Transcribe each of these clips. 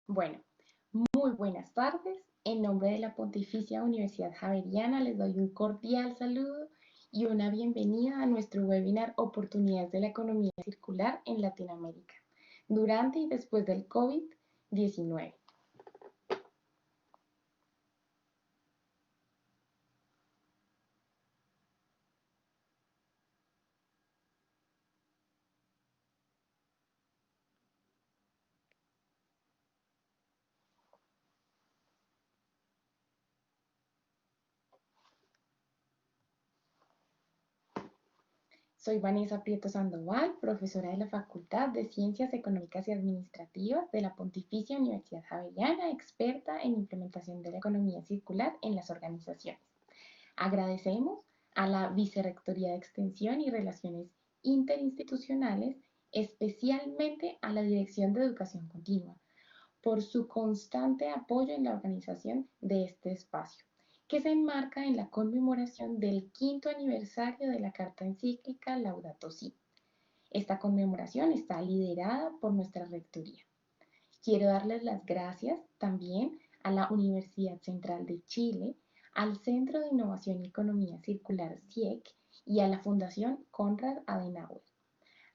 Bueno, muy buenas tardes. En nombre de la Pontificia Universidad Javeriana les doy un cordial saludo y una bienvenida a nuestro webinar Oportunidades de la Economía Circular en Latinoamérica, durante y después del COVID-19. Soy Vanessa Prieto Sandoval, profesora de la Facultad de Ciencias Económicas y Administrativas de la Pontificia Universidad Javeriana, experta en implementación de la economía circular en las organizaciones. Agradecemos a la Vicerrectoría de Extensión y Relaciones Interinstitucionales, especialmente a la Dirección de Educación Continua, por su constante apoyo en la organización de este espacio, que se enmarca en la conmemoración del quinto aniversario de la Carta Encíclica Laudato Si. Esta conmemoración está liderada por nuestra Rectoría. Quiero darles las gracias también a la Universidad Central de Chile, al Centro de Innovación y Economía Circular CIEC y a la Fundación Konrad Adenauer,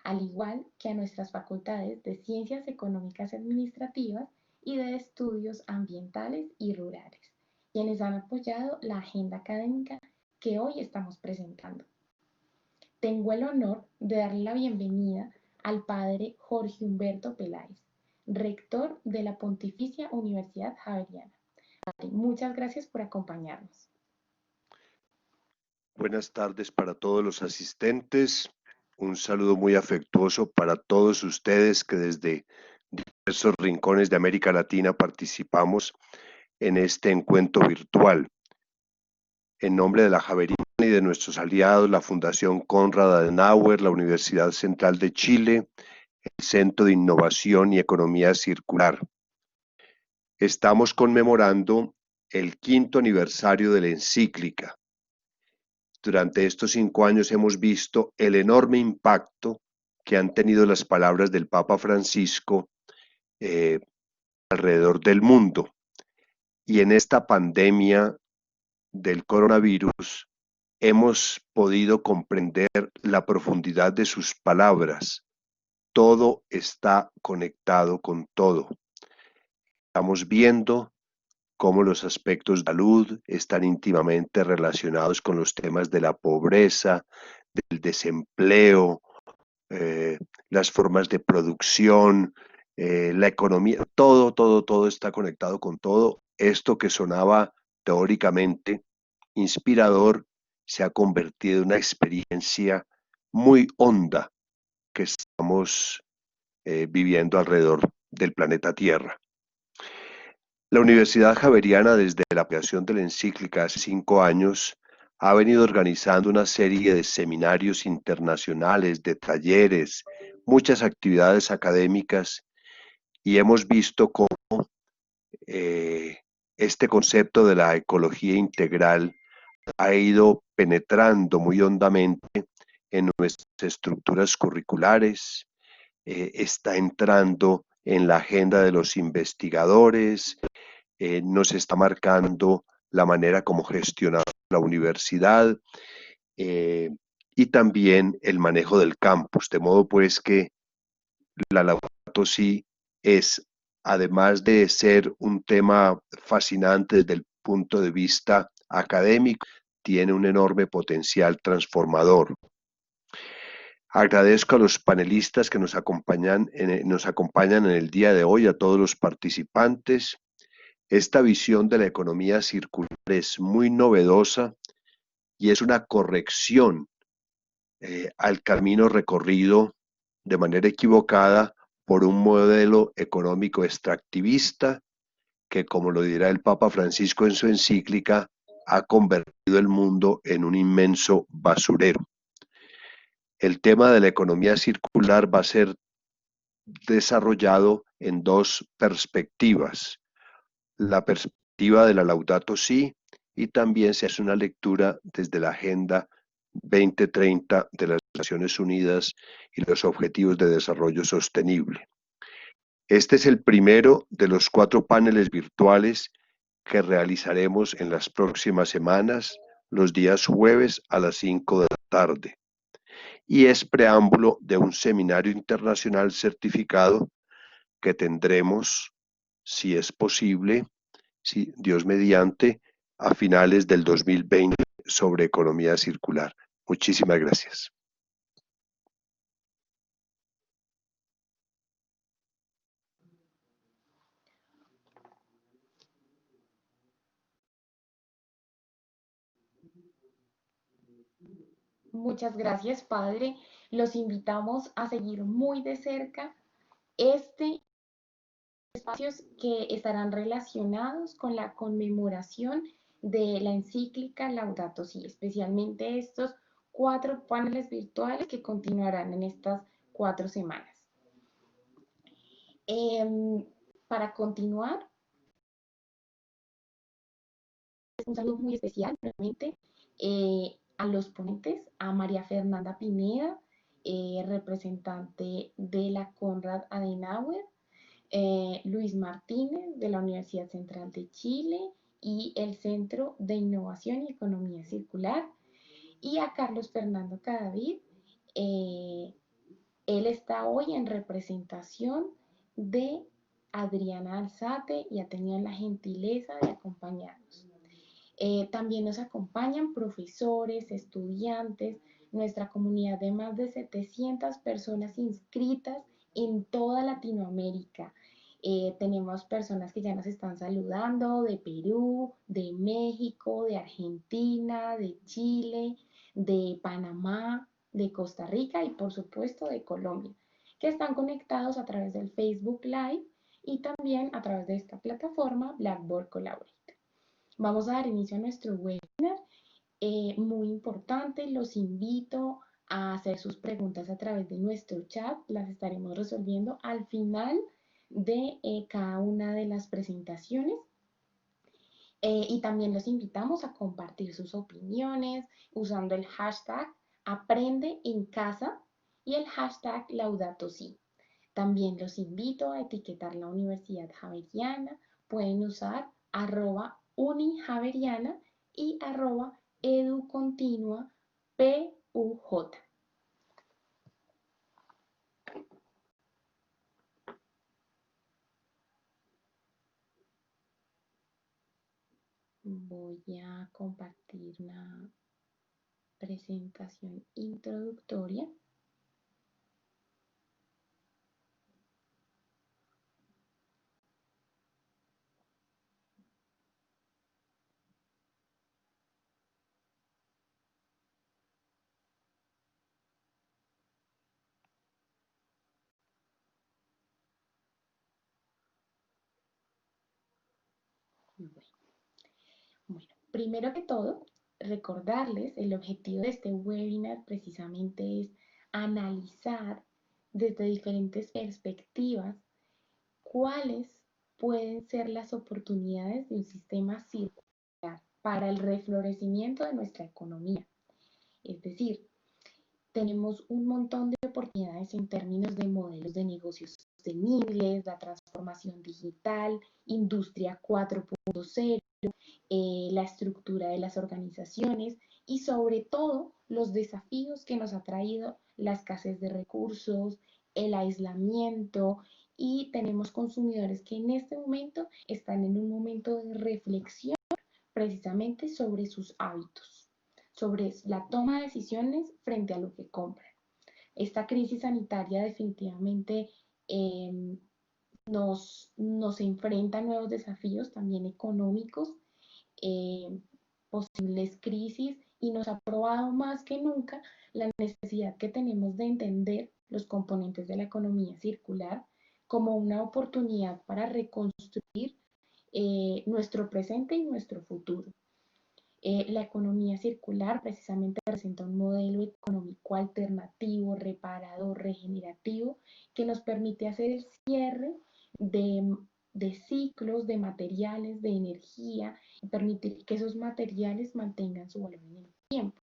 al igual que a nuestras facultades de Ciencias Económicas y Administrativas y de Estudios Ambientales y Rurales, quienes han apoyado la agenda académica que hoy estamos presentando. Tengo el honor de darle la bienvenida al padre Jorge Humberto Peláez, rector de la Pontificia Universidad Javeriana. Padre, muchas gracias por acompañarnos. Buenas tardes para todos los asistentes. Un saludo muy afectuoso para todos ustedes que desde diversos rincones de América Latina participamos en este encuentro virtual. En nombre de la Javeriana y de nuestros aliados, la Fundación Konrad Adenauer, la Universidad Central de Chile, el Centro de Innovación y Economía Circular. Estamos conmemorando el quinto aniversario de la encíclica. Durante estos 5 años hemos visto el enorme impacto que han tenido las palabras del Papa Francisco alrededor del mundo. Y en esta pandemia del coronavirus hemos podido comprender la profundidad de sus palabras. Todo está conectado con todo. Estamos viendo cómo los aspectos de salud están íntimamente relacionados con los temas de la pobreza, del desempleo, eh, las formas de producción, la economía, todo está conectado con todo. Esto que sonaba teóricamente inspirador se ha convertido en una experiencia muy honda que estamos viviendo alrededor del planeta Tierra. La Universidad Javeriana, desde la creación de la encíclica hace 5 años, ha venido organizando una serie de seminarios internacionales, de talleres, muchas actividades académicas y hemos visto cómo este concepto de la ecología integral ha ido penetrando muy hondamente en nuestras estructuras curriculares, está entrando en la agenda de los investigadores, nos está marcando la manera como gestionar la universidad y también el manejo del campus, de modo pues que la Laudato Si es, además de ser un tema fascinante desde el punto de vista académico, tiene un enorme potencial transformador. Agradezco a los panelistas que nos acompañan en el día de hoy, a todos los participantes. Esta visión de la economía circular es muy novedosa y es una corrección al camino recorrido de manera equivocada por un modelo económico extractivista que, como lo dirá el Papa Francisco en su encíclica, ha convertido el mundo en un inmenso basurero. El tema de la economía circular va a ser desarrollado en dos perspectivas. La perspectiva de la Laudato Si y también se hace una lectura desde la Agenda 2030 de las Naciones Unidas y los Objetivos de Desarrollo Sostenible. Este es el primero de los 4 paneles virtuales que realizaremos en las próximas semanas, los días jueves a las 5 de la tarde, y es preámbulo de un seminario internacional certificado que tendremos, si es posible, si Dios mediante, a finales del 2020 sobre economía circular. Muchísimas gracias. Muchas gracias, padre. Los invitamos a seguir muy de cerca este espacios que estarán relacionados con la conmemoración de la encíclica Laudato Si, especialmente estos 4 paneles virtuales que continuarán en estas 4 semanas. Para continuar, un saludo muy especial nuevamente a los ponentes, a María Fernanda Pineda, representante de la Konrad Adenauer, Luis Martínez de la Universidad Central de Chile y el Centro de Innovación y Economía Circular, y a Carlos Fernando Cadavid. Él está hoy en representación de Adriana Alzate y ha tenido la gentileza de acompañarnos. También nos acompañan profesores, estudiantes, nuestra comunidad de más de 700 personas inscritas en toda Latinoamérica. Tenemos personas que ya nos están saludando de Perú, de México, de Argentina, de Chile, de Panamá, de Costa Rica y por supuesto de Colombia, que están conectados a través del Facebook Live y también a través de esta plataforma Blackboard Collaborate. Vamos a dar inicio a nuestro webinar. Muy importante, los invito a hacer sus preguntas a través de nuestro chat. Las estaremos resolviendo al final de cada una de las presentaciones. Y también los invitamos a compartir sus opiniones usando el hashtag Aprende en Casa y el hashtag Laudato Si. También los invito a etiquetar la Universidad Javeriana. Pueden usar @unijaveriana y @educontinua PUJ. Voy a compartir una presentación introductoria. Bueno, primero que todo, recordarles el objetivo de este webinar precisamente es analizar desde diferentes perspectivas cuáles pueden ser las oportunidades de un sistema circular para el reflorecimiento de nuestra economía. Es decir, tenemos un montón de oportunidades en términos de modelos de negocios sostenibles, la transformación digital, industria 4.0, la estructura de las organizaciones y sobre todo los desafíos que nos ha traído la escasez de recursos, el aislamiento, y tenemos consumidores que en este momento están en un momento de reflexión precisamente sobre sus hábitos, sobre la toma de decisiones frente a lo que compran. Esta crisis sanitaria definitivamente nos enfrenta a nuevos desafíos también económicos, posibles crisis, y nos ha probado más que nunca la necesidad que tenemos de entender los componentes de la economía circular como una oportunidad para reconstruir nuestro presente y nuestro futuro. La economía circular precisamente presenta un modelo económico alternativo, reparador, regenerativo, que nos permite hacer el cierre de ciclos de materiales, de energía, y permitir que esos materiales mantengan su valor en el tiempo.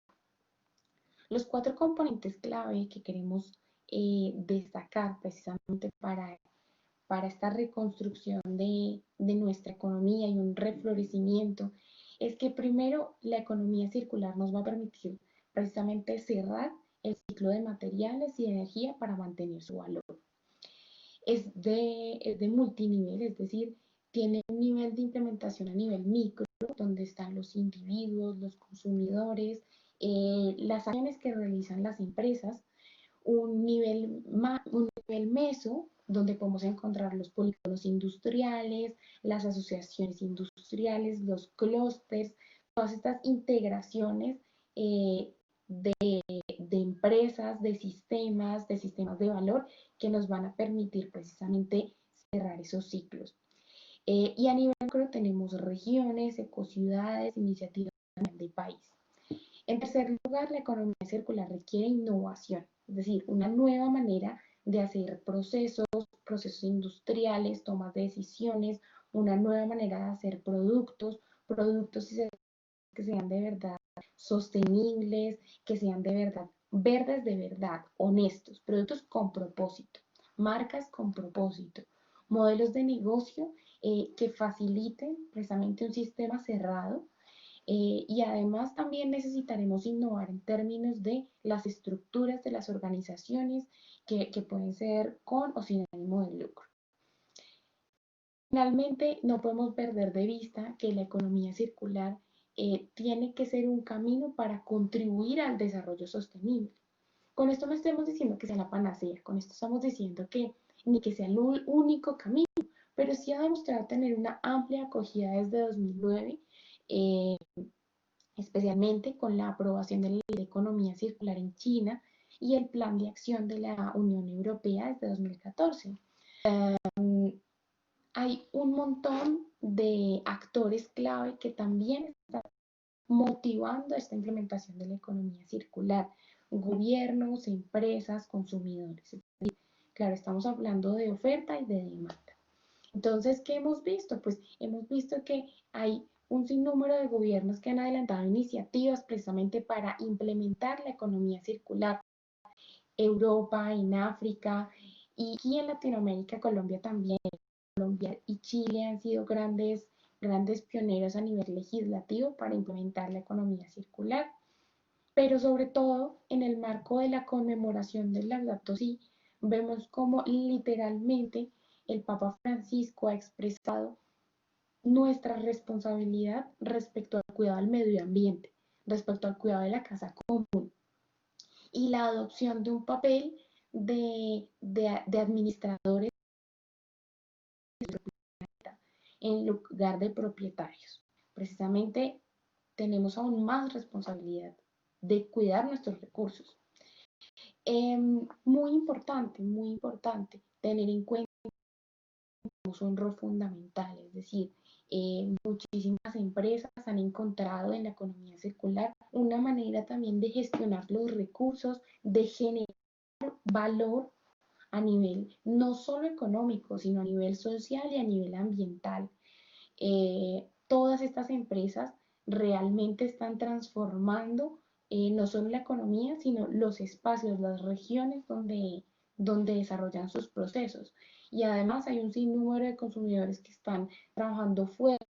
Los 4 componentes clave que queremos destacar precisamente para para esta reconstrucción de nuestra economía y un reflorecimiento es que primero la economía circular nos va a permitir precisamente cerrar el ciclo de materiales y energía para mantener su valor. Es de multinivel, es decir, tiene un nivel de implementación a nivel micro, donde están los individuos, los consumidores, las acciones que realizan las empresas, un nivel meso, donde podemos encontrar los polígonos industriales, las asociaciones industriales, los clústeres, todas estas integraciones eh, de empresas, de sistemas de valor que nos van a permitir precisamente cerrar esos ciclos. Y a nivel macro tenemos regiones, ecociudades, iniciativas de país. En tercer lugar, la economía circular requiere innovación, es decir, una nueva manera de hacer procesos industriales, tomas de decisiones, una nueva manera de hacer productos que sean de verdad sostenibles, que sean de verdad verdes, de verdad honestos, productos con propósito, marcas con propósito, modelos de negocio que faciliten precisamente un sistema cerrado y además también necesitaremos innovar en términos de las estructuras de las organizaciones que pueden ser con o sin ánimo de lucro. Finalmente, no podemos perder de vista que la economía circular tiene que ser un camino para contribuir al desarrollo sostenible. Con esto no estamos diciendo que sea la panacea, con esto estamos diciendo que ni que sea el único camino, pero sí ha demostrado tener una amplia acogida desde 2009, eh, especialmente con la aprobación de la Ley de Economía Circular en China y el Plan de Acción de la Unión Europea desde 2014. Hay un montón de actores clave que también están motivando esta implementación de la economía circular, gobiernos, empresas, consumidores. Claro, estamos hablando de oferta y de demanda. Entonces, ¿qué hemos visto? Pues hemos visto que hay un sinnúmero de gobiernos que han adelantado iniciativas precisamente para implementar la economía circular. Europa, en África y aquí en Latinoamérica, Colombia también. Colombia y Chile han sido grandes pioneros a nivel legislativo para implementar la economía circular, pero sobre todo en el marco de la conmemoración del Laudato Si, vemos como literalmente el Papa Francisco ha expresado nuestra responsabilidad respecto al cuidado del medio ambiente, respecto al cuidado de la casa común y la adopción de un papel de administradores en lugar de propietarios. Precisamente tenemos aún más responsabilidad de cuidar nuestros recursos. Muy importante tener en cuenta que tenemos un rol fundamental, es decir, muchísimas empresas han encontrado en la economía circular una manera también de gestionar los recursos, de generar valor a nivel no solo económico, sino a nivel social y a nivel ambiental. Todas estas empresas realmente están transformando no solo la economía, sino los espacios, las regiones donde desarrollan sus procesos. Y además hay un sinnúmero de consumidores que están trabajando fuerte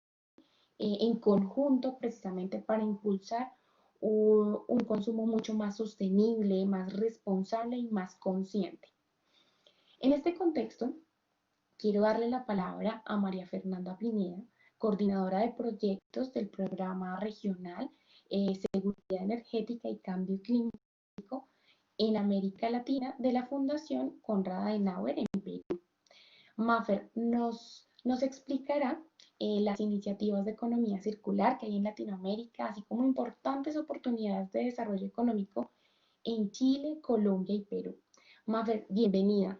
en conjunto precisamente para impulsar un consumo mucho más sostenible, más responsable y más consciente. En este contexto, quiero darle la palabra a María Fernanda Pineda, coordinadora de proyectos del Programa Regional Seguridad Energética y Cambio Climático en América Latina de la Fundación Konrad Adenauer en Perú. Mafer nos explicará las iniciativas de economía circular que hay en Latinoamérica, así como importantes oportunidades de desarrollo económico en Chile, Colombia y Perú. Mafer, bienvenida.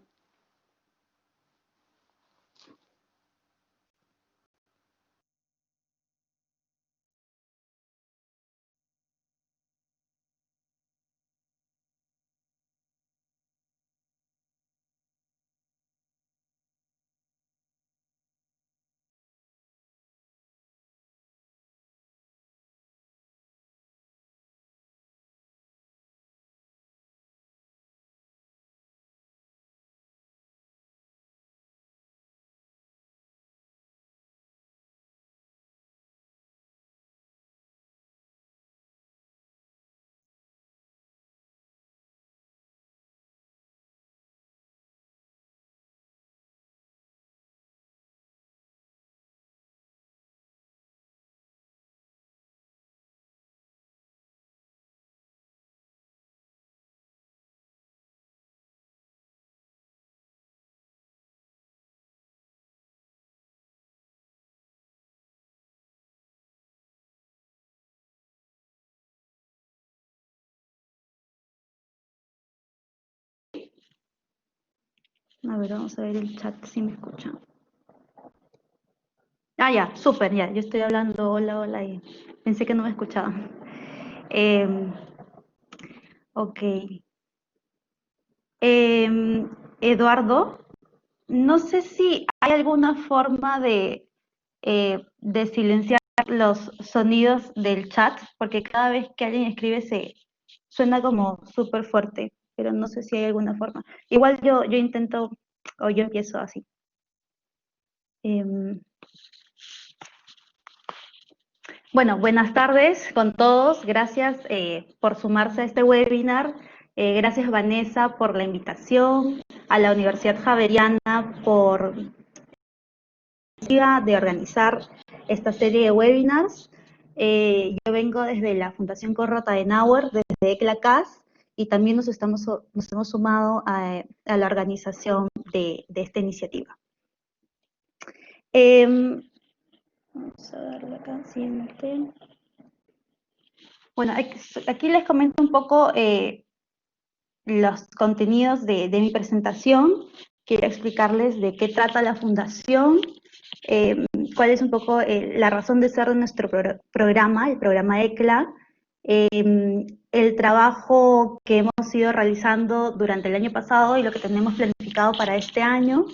A ver, vamos a ver el chat si me escuchan. Ah, ya, súper, ya. Yo estoy hablando, hola, hola, y pensé que no me escuchaban. Ok. Eduardo, no sé si hay alguna forma de silenciar los sonidos del chat, porque cada vez que alguien escribe se suena como súper fuerte, pero no sé si hay alguna forma. Igual yo intento, o yo empiezo así. Em, Bueno, buenas tardes con todos. Gracias por sumarse a este webinar. Gracias, Vanessa, por la invitación, a la Universidad Javeriana por de organizar esta serie de webinars. Yo vengo desde la Fundación Konrad Adenauer, desde ECLACAS, y también nos hemos sumado a la organización de esta iniciativa. Vamos a darle acá, siguiente. Bueno, aquí les comento un poco los contenidos de mi presentación. Quiero explicarles de qué trata la fundación, cuál es un poco la razón de ser de nuestro programa, el programa ECLA, el trabajo que hemos ido realizando durante el año pasado y lo que tenemos planificado para este año,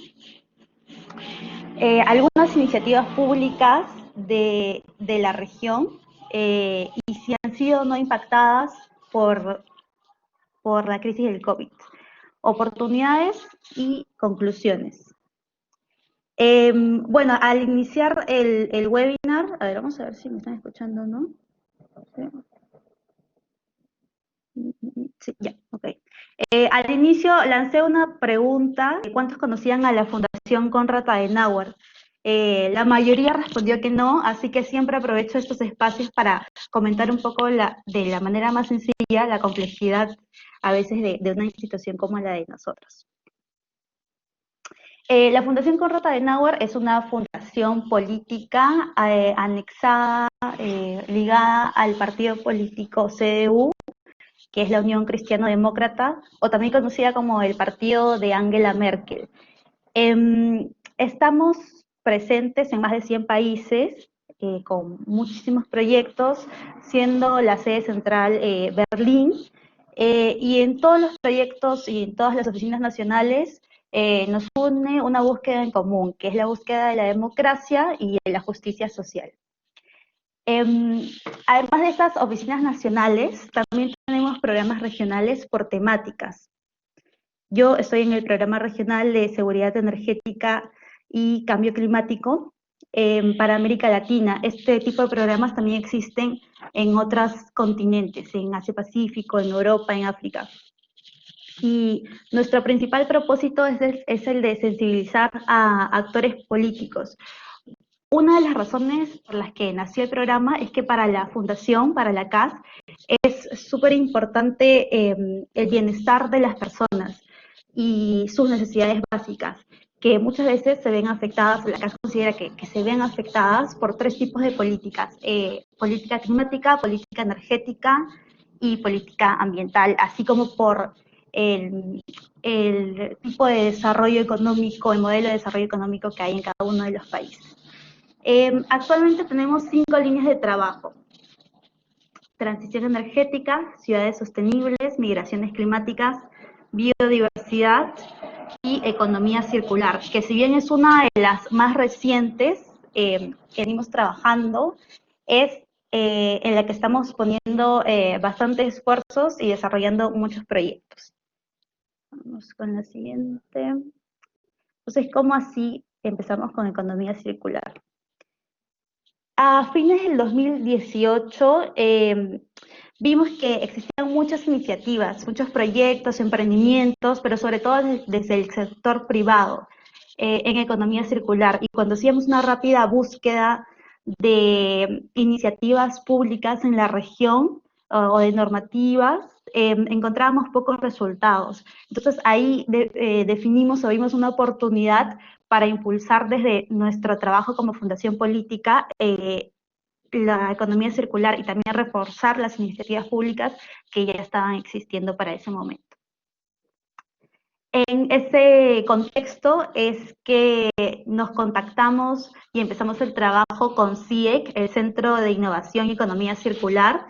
algunas iniciativas públicas de la región y si han sido o no impactadas por la crisis del COVID. Oportunidades y conclusiones. Bueno, al iniciar el webinar, a ver, vamos a ver si me están escuchando o no. Sí, ya, ok. Al inicio lancé una pregunta de cuántos conocían a la Fundación Konrad Adenauer. La mayoría respondió que no, así que siempre aprovecho estos espacios para comentar un poco de la manera más sencilla la complejidad a veces de una institución como la de nosotros. La Fundación Konrad Adenauer es una fundación política anexada, ligada al partido político CDU, que es la Unión Cristiano Demócrata, o también conocida como el partido de Angela Merkel. Estamos presentes en más de 100 países, con muchísimos proyectos, siendo la sede central Berlín, y en todos los proyectos y en todas las oficinas nacionales nos une una búsqueda en común, que es la búsqueda de la democracia y de la justicia social. Además de estas oficinas nacionales, también tenemos programas regionales por temáticas. Yo estoy en el programa regional de seguridad energética y cambio climático para América Latina. Este tipo de programas también existen en otros continentes, en Asia-Pacífico, en Europa, en África. Y nuestro principal propósito es el de sensibilizar a actores políticos. Una de las razones por las que nació el programa es que para la Fundación, para la CAS, es súper importante el bienestar de las personas y sus necesidades básicas, que muchas veces se ven afectadas, la CAS considera que se ven afectadas por tres tipos de políticas, política climática, política energética y política ambiental, así como por el tipo de desarrollo económico, el modelo de desarrollo económico que hay en cada uno de los países. Actualmente tenemos 5 líneas de trabajo: transición energética, ciudades sostenibles, migraciones climáticas, biodiversidad y economía circular, que si bien es una de las más recientes que venimos trabajando, es en la que estamos poniendo bastantes esfuerzos y desarrollando muchos proyectos. Vamos con la siguiente. Entonces, ¿cómo así empezamos con economía circular? A fines del 2018 vimos que existían muchas iniciativas, muchos proyectos, emprendimientos, pero sobre todo desde el sector privado en economía circular. Y cuando hacíamos una rápida búsqueda de iniciativas públicas en la región o de normativas, encontrábamos pocos resultados. Entonces ahí definimos o vimos una oportunidad para impulsar desde nuestro trabajo como fundación política la economía circular y también reforzar las iniciativas públicas que ya estaban existiendo para ese momento. En ese contexto es que nos contactamos y empezamos el trabajo con CIEC, el Centro de Innovación y Economía Circular.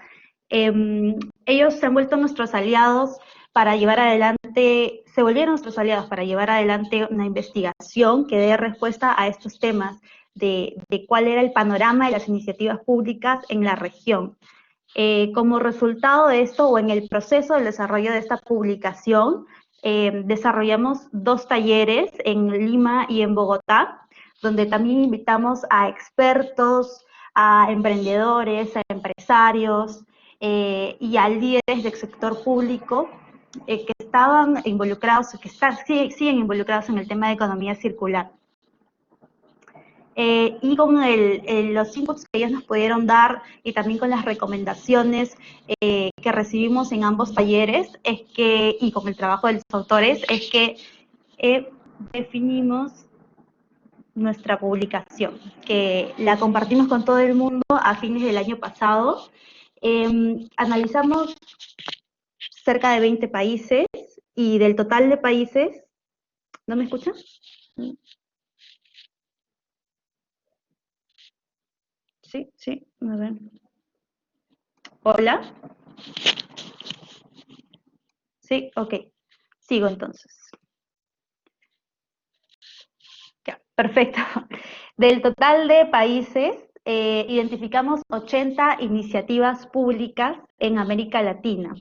Ellos se han vuelto nuestros aliados para llevar adelante, se volvieron nuestros aliados para llevar adelante una investigación que dé respuesta a estos temas de cuál era el panorama de las iniciativas públicas en la región. Como resultado de esto, o en el proceso del desarrollo de esta publicación, desarrollamos 2 talleres en Lima y en Bogotá, donde también invitamos a expertos, a emprendedores, a empresarios y a líderes del sector público que estaban involucrados, que siguen involucrados en el tema de economía circular. Y con los inputs que ellos nos pudieron dar y también con las recomendaciones que recibimos en ambos talleres y con el trabajo de los autores, es que definimos nuestra publicación, que la compartimos con todo el mundo a fines del año pasado. Analizamos cerca de 20 países y del total de países, ¿no me escuchan? Sí, a ver. ¿Hola? Sí, ok. Sigo entonces. Ya, perfecto. Del total de países, identificamos 80 iniciativas públicas en América Latina.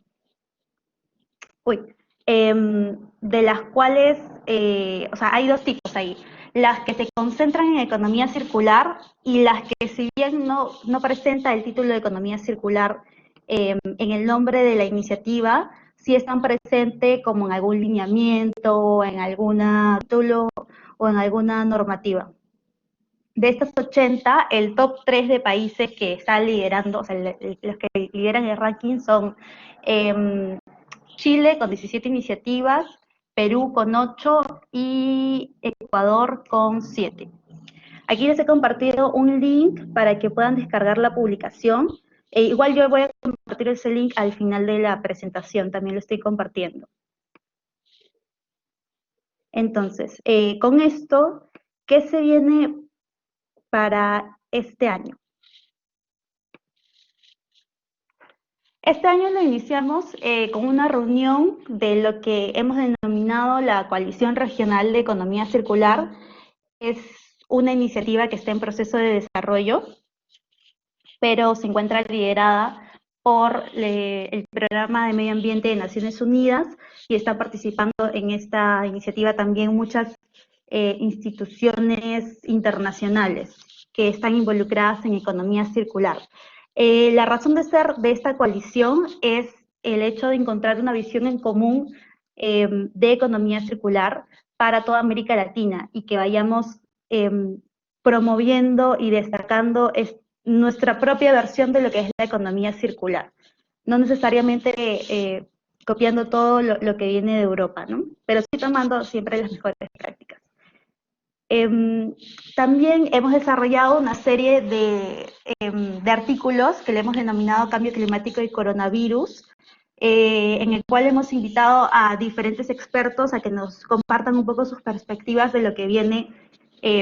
De las cuales, o sea, hay 2 tipos ahí. Las que se concentran en economía circular y las que, si bien no presenta el título de economía circular en el nombre de la iniciativa, sí están presentes como en algún lineamiento, en alguna título o en alguna normativa. De estos 80, el top 3 de países que están liderando, o sea, los que lideran el ranking son Chile con 17 iniciativas, Perú con 8 y Ecuador con 7. Aquí les he compartido un link para que puedan descargar la publicación. Igual yo voy a compartir ese link al final de la presentación, también lo estoy compartiendo. Entonces, con esto, ¿qué se viene para este año? Este año lo iniciamos con una reunión de lo que hemos denominado la Coalición Regional de Economía Circular. Es una iniciativa que está en proceso de desarrollo, pero se encuentra liderada por el Programa de Medio Ambiente de Naciones Unidas y está participando en esta iniciativa también muchas instituciones internacionales que están involucradas en economía circular. La razón de ser de esta coalición es el hecho de encontrar una visión en común de economía circular para toda América Latina y que vayamos promoviendo y destacando nuestra propia versión de lo que es la economía circular. No necesariamente copiando todo lo que viene de Europa, ¿no? Pero sí tomando siempre las mejores prácticas. También hemos desarrollado una serie de artículos que le hemos denominado Cambio Climático y Coronavirus, en el cual hemos invitado a diferentes expertos a que nos compartan un poco sus perspectivas de lo que viene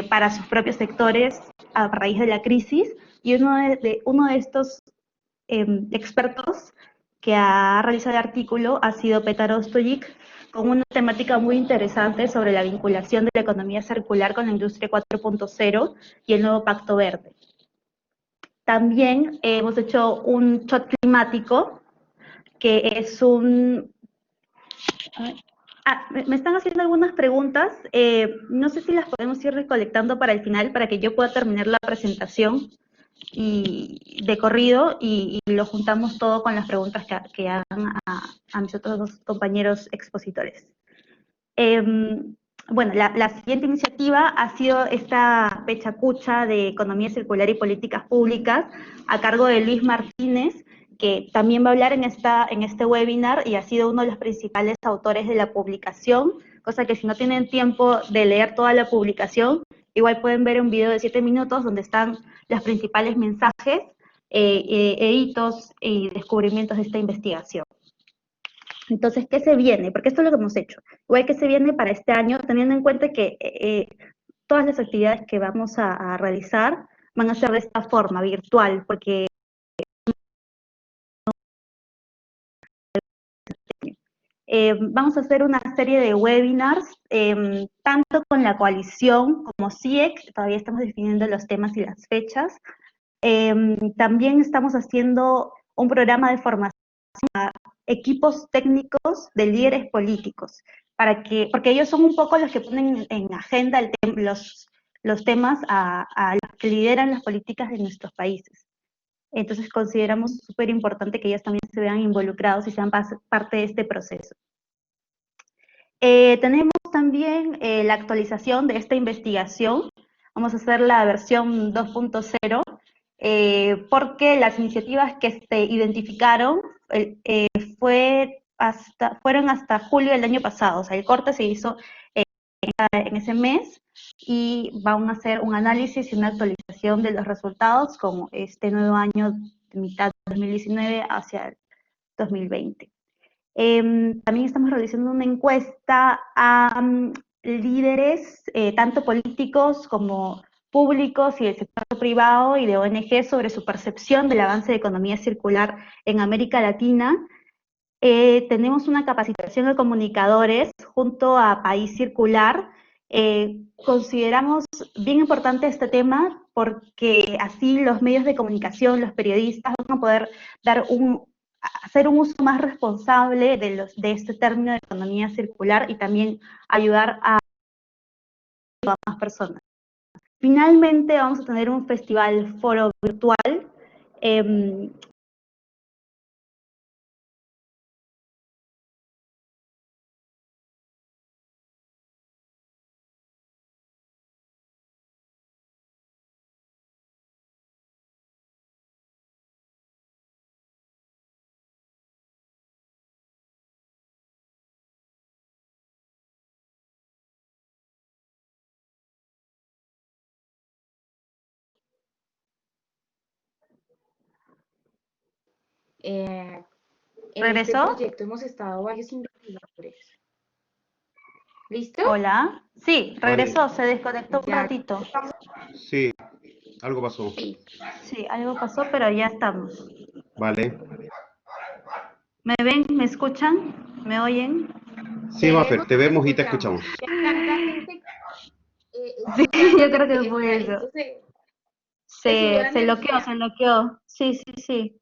para sus propios sectores a raíz de la crisis. Y uno de estos expertos que ha realizado el artículo ha sido Petar Ostojic, con una temática muy interesante sobre la vinculación de la economía circular con la industria 4.0 y el nuevo Pacto Verde. También hemos hecho un shot climático, que es un... me están haciendo algunas preguntas, no sé si las podemos ir recolectando para el final, para que yo pueda terminar la presentación y de corrido y lo juntamos todo con las preguntas que hagan a mis otros 2 compañeros expositores. Bueno, la siguiente iniciativa ha sido esta pechacucha de economía circular y políticas públicas a cargo de Luis Martínez, que también va a hablar en este webinar y ha sido uno de los principales autores de la publicación, cosa que si no tienen tiempo de leer toda la publicación, igual pueden ver un video de 7 minutos donde están los principales mensajes, hitos y descubrimientos de esta investigación. Entonces, ¿qué se viene? Porque esto es lo que hemos hecho. Igual que se viene para este año, teniendo en cuenta que todas las actividades que vamos a realizar van a ser de esta forma, virtual, porque vamos a hacer una serie de webinars, tanto con la coalición como CIEC, todavía estamos definiendo los temas y las fechas. También estamos haciendo un programa de formación a equipos técnicos de líderes políticos, porque ellos son un poco los que ponen en agenda los temas a los que lideran las políticas de nuestros países. Entonces consideramos súper importante que ellos también se vean involucrados y sean parte de este proceso. Tenemos también la actualización de esta investigación. Vamos a hacer la versión 2.0 porque las iniciativas que se identificaron fueron hasta julio del año pasado. O sea, el corte se hizo en ese mes y van a hacer un análisis y una actualización de los resultados con este nuevo año de mitad de 2019 hacia el 2020. También estamos realizando una encuesta a líderes, tanto políticos como públicos y del sector privado y de ONG sobre su percepción del avance de economía circular en América Latina. Tenemos una capacitación de comunicadores junto a País Circular. Consideramos bien importante este tema porque así los medios de comunicación, los periodistas van a poder hacer un uso más responsable de este término de economía circular y también ayudar a más personas. Finalmente vamos a tener un festival foro virtual. En este ¿Regresó? proyecto hemos estado varios investigadores. ¿Listo? Hola. Sí, regresó, Vale. se desconectó un Ya. ratito. Sí, algo pasó. Sí. Sí, algo pasó, pero ya estamos. Vale. ¿Me ven? ¿Me escuchan? ¿Me oyen? Sí, Maffer, te vemos y te escuchamos. Realmente, Sí, escuchándote, yo creo que fue esto eso. se subió la Se bloqueó, energía. se bloqueó. Sí, sí, sí.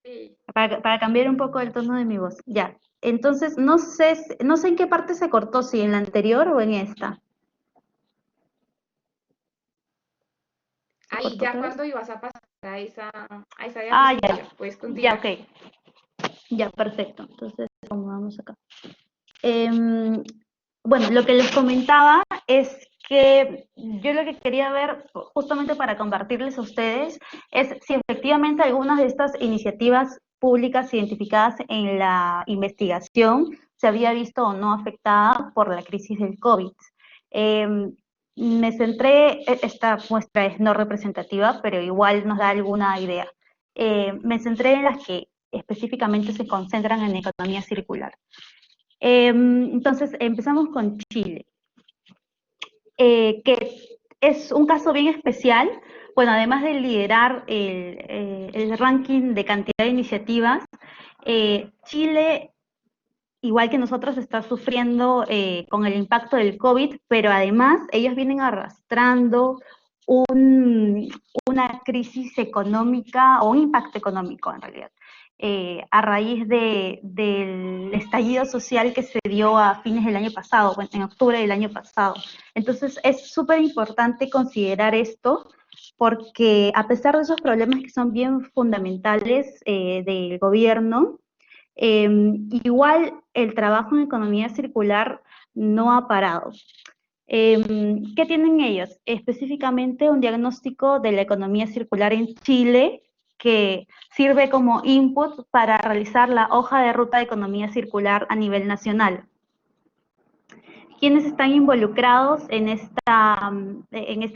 Sí. Para cambiar un poco el tono de mi voz. Ya. Entonces, no sé en qué parte se cortó, si en la anterior o en esta. ¿Se Ahí cortó ya otra vez? cuando ibas a pasar a esa Ah, diapositiva, ya. puedes Ya, continuar. ok. Ya, perfecto. Entonces, vamos acá. Bueno, lo que les comentaba es que yo lo que quería ver, justamente para compartirles a ustedes, es si efectivamente algunas de estas iniciativas públicas identificadas en la investigación se había visto o no afectada por la crisis del COVID. Me centré, esta muestra es no representativa, pero igual nos da alguna idea. Me centré en las que específicamente se concentran en economía circular. Entonces, empezamos con Chile, que es un caso bien especial. Bueno, además de liderar el ranking de cantidad de iniciativas, Chile, igual que nosotros, está sufriendo con el impacto del COVID, pero además ellos vienen arrastrando una crisis económica o un impacto económico en realidad. A raíz del estallido social que se dio a fines del año pasado, en octubre del año pasado. Entonces es súper importante considerar esto porque a pesar de esos problemas que son bien fundamentales del gobierno, igual el trabajo en economía circular no ha parado. ¿Qué tienen ellos? Específicamente un diagnóstico de la economía circular en Chile que sirve como input para realizar la hoja de ruta de economía circular a nivel nacional. ¿Quiénes están involucrados en esta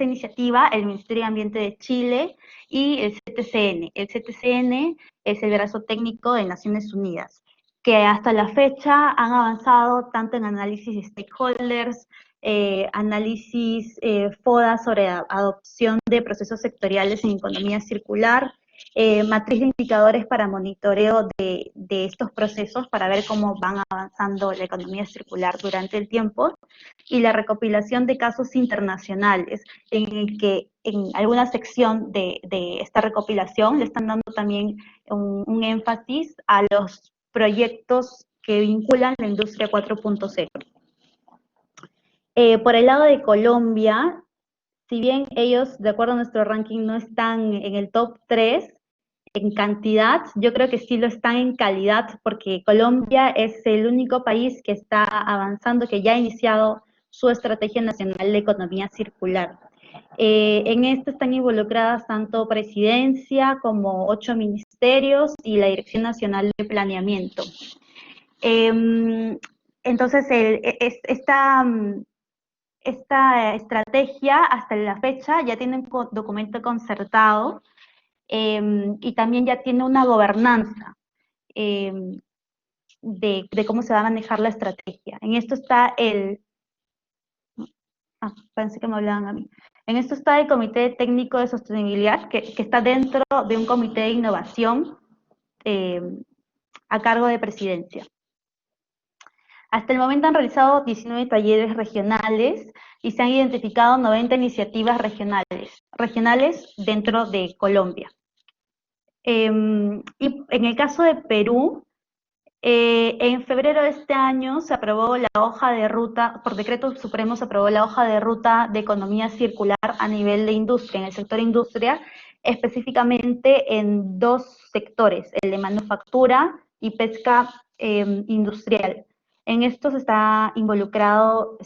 iniciativa? El Ministerio de Ambiente de Chile y el CTCN. El CTCN es el brazo técnico de Naciones Unidas. que hasta la fecha han avanzado tanto en análisis de stakeholders, análisis FODA sobre adopción de procesos sectoriales en economía circular, matriz de indicadores para monitoreo de estos procesos para ver cómo van avanzando la economía circular durante el tiempo, y la recopilación de casos internacionales, en el que en alguna sección de esta recopilación le están dando también un énfasis a los proyectos que vinculan la industria 4.0. Por el lado de Colombia, si bien ellos, de acuerdo a nuestro ranking, no están en el top 3 en cantidad, yo creo que sí lo están en calidad, porque Colombia es el único país que está avanzando, que ya ha iniciado su Estrategia Nacional de Economía Circular. En esto están involucradas tanto Presidencia como 8 ministerios y la Dirección Nacional de Planeamiento. Entonces, esta estrategia hasta la fecha ya tiene un documento concertado y también ya tiene una gobernanza de cómo se va a manejar la estrategia. En esto está pensé que me hablaban a mí. En esto está el Comité Técnico de Sostenibilidad, que está dentro de un comité de innovación a cargo de Presidencia. Hasta el momento han realizado 19 talleres regionales y se han identificado 90 iniciativas regionales dentro de Colombia. Y en el caso de Perú, en febrero de este año se aprobó la hoja de ruta, por decreto supremo se aprobó la hoja de ruta de economía circular a nivel de industria, en el sector industria, específicamente en 2 sectores, el de manufactura y pesca industrial. En estos están involucrados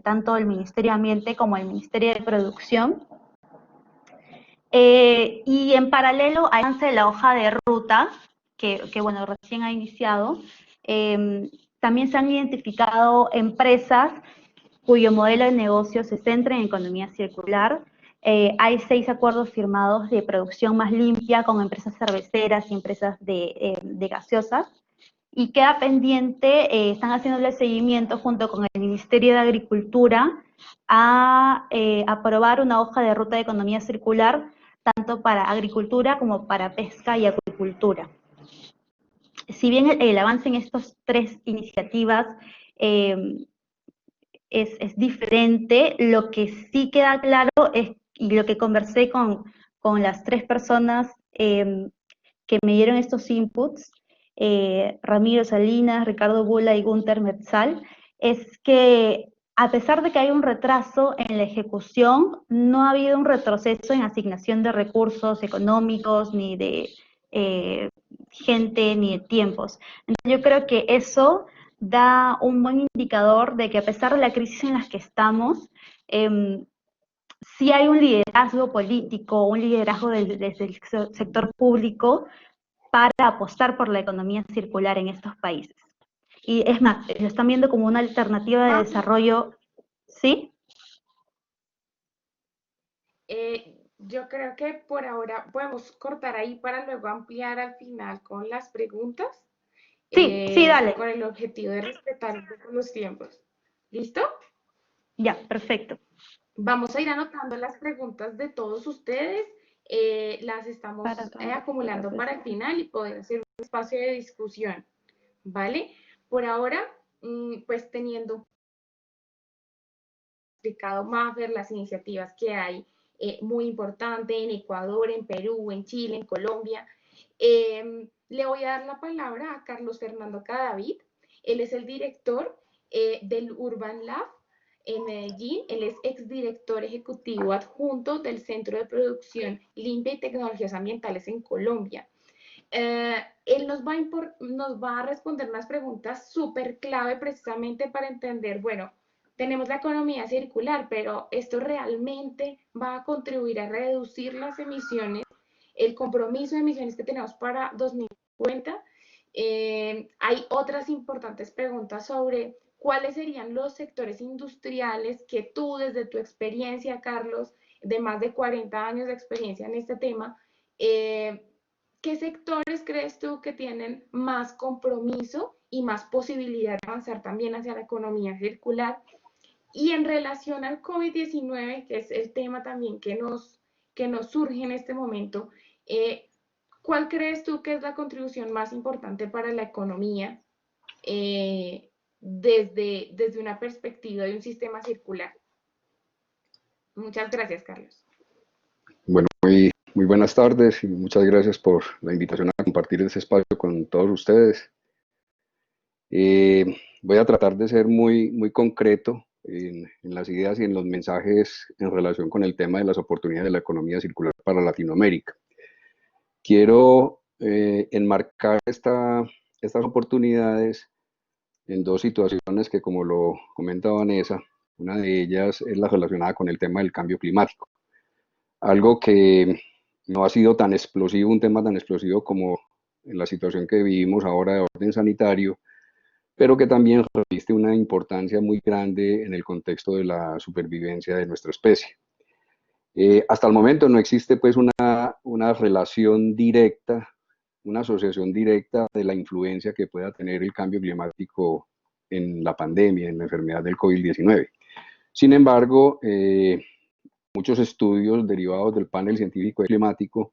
tanto el Ministerio de Ambiente como el Ministerio de Producción. Y en paralelo al avance de la hoja de ruta, que bueno, recién ha iniciado, también se han identificado empresas cuyo modelo de negocio se centra en economía circular. Hay 6 acuerdos firmados de producción más limpia con empresas cerveceras y empresas de gaseosas, y queda pendiente, están haciéndole seguimiento junto con el Ministerio de Agricultura a aprobar una hoja de ruta de economía circular tanto para agricultura como para pesca y acuicultura. Si bien el avance en estas 3 iniciativas es diferente, lo que sí queda claro es, y lo que conversé con las 3 personas que me dieron estos inputs, Ramiro Salinas, Ricardo Bula y Gunther Metzal, es que a pesar de que hay un retraso en la ejecución, no ha habido un retroceso en asignación de recursos económicos, ni de gente, ni de tiempos. Entonces, yo creo que eso da un buen indicador de que a pesar de la crisis en la que estamos, sí hay un liderazgo político, un liderazgo desde el sector público para apostar por la economía circular en estos países. Y es más, lo están viendo como una alternativa de desarrollo, ¿sí? Yo creo que por ahora podemos cortar ahí para luego ampliar al final con las preguntas, Sí, dale. con el objetivo de respetar un poco los tiempos. ¿Listo? Ya, perfecto. Vamos a ir anotando las preguntas de todos ustedes, las estamos acumulando para el final y poder hacer un espacio de discusión, ¿vale? Por ahora, pues teniendo explicado Maffer, las iniciativas que hay, muy importante en Ecuador, en Perú, en Chile, en Colombia, le voy a dar la palabra a Carlos Fernando Cadavid. Él es el director del Urban Lab en Medellín. Él es exdirector ejecutivo adjunto del Centro de Producción Limpia y Tecnologías Ambientales en Colombia. Él nos va a responder unas preguntas súper clave precisamente para entender, bueno, tenemos la economía circular, pero esto realmente va a contribuir a reducir las emisiones, el compromiso de emisiones que tenemos para 2050. Hay otras importantes preguntas sobre cuáles serían los sectores industriales que tú, desde tu experiencia, Carlos, de más de 40 años de experiencia en este tema, ¿qué sectores crees tú que tienen más compromiso y más posibilidad de avanzar también hacia la economía circular? Y en relación al COVID-19, que es el tema también que nos surge en este momento, ¿cuál crees tú que es la contribución más importante para la economía desde una perspectiva de un sistema circular? Muchas gracias, Carlos. Bueno, muy buenas tardes y muchas gracias por la invitación a compartir este espacio con todos ustedes. Voy a tratar de ser muy concreto en las ideas y en los mensajes en relación con el tema de las oportunidades de la economía circular para Latinoamérica. Quiero enmarcar estas oportunidades en dos situaciones que, como lo comenta Vanessa, una de ellas es la relacionada con el tema del cambio climático. Algo que no ha sido tan explosivo, un tema tan explosivo como en la situación que vivimos ahora de orden sanitario, pero que también reviste una importancia muy grande en el contexto de la supervivencia de nuestra especie. Hasta el momento no existe pues una relación directa, una asociación directa de la influencia que pueda tener el cambio climático en la pandemia, en la enfermedad del COVID-19. Sin embargo, muchos estudios derivados del panel científico climático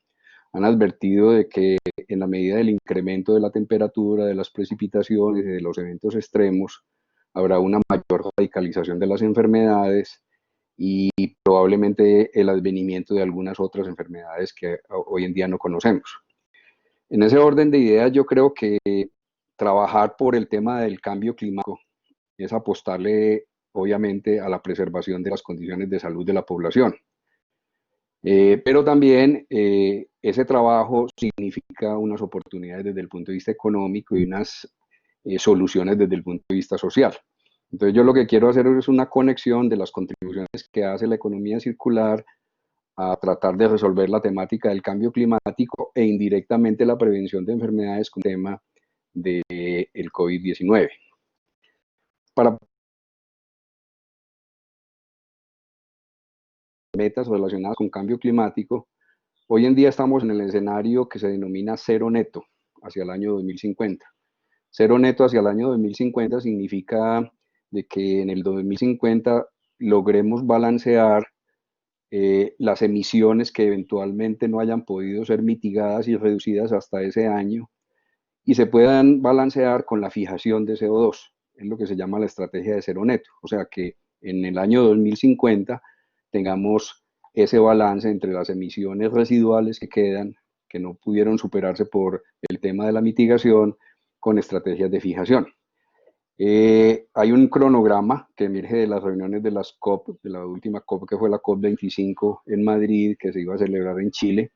han advertido de que en la medida del incremento de la temperatura, de las precipitaciones y de los eventos extremos, habrá una mayor radicalización de las enfermedades y probablemente el advenimiento de algunas otras enfermedades que hoy en día no conocemos. En ese orden de ideas, yo creo que trabajar por el tema del cambio climático es apostarle, obviamente, a la preservación de las condiciones de salud de la población. Pero también ese trabajo significa unas oportunidades desde el punto de vista económico y unas soluciones desde el punto de vista social. Entonces yo lo que quiero hacer es una conexión de las contribuciones que hace la economía circular a tratar de resolver la temática del cambio climático e indirectamente la prevención de enfermedades con el tema del COVID-19. Para metas relacionadas con cambio climático, hoy en día estamos en el escenario que se denomina cero neto hacia el año 2050. Cero neto hacia el año 2050 significa de que en el 2050 logremos balancear las emisiones que eventualmente no hayan podido ser mitigadas y reducidas hasta ese año y se puedan balancear con la fijación de CO2. Es lo que se llama la estrategia de cero neto. O sea que en el año 2050 tengamos ese balance entre las emisiones residuales que quedan, que no pudieron superarse por el tema de la mitigación, con estrategias de fijación. Hay un cronograma que emerge de las reuniones de las COP, de la última COP que fue la COP25 en Madrid, que se iba a celebrar en Chile,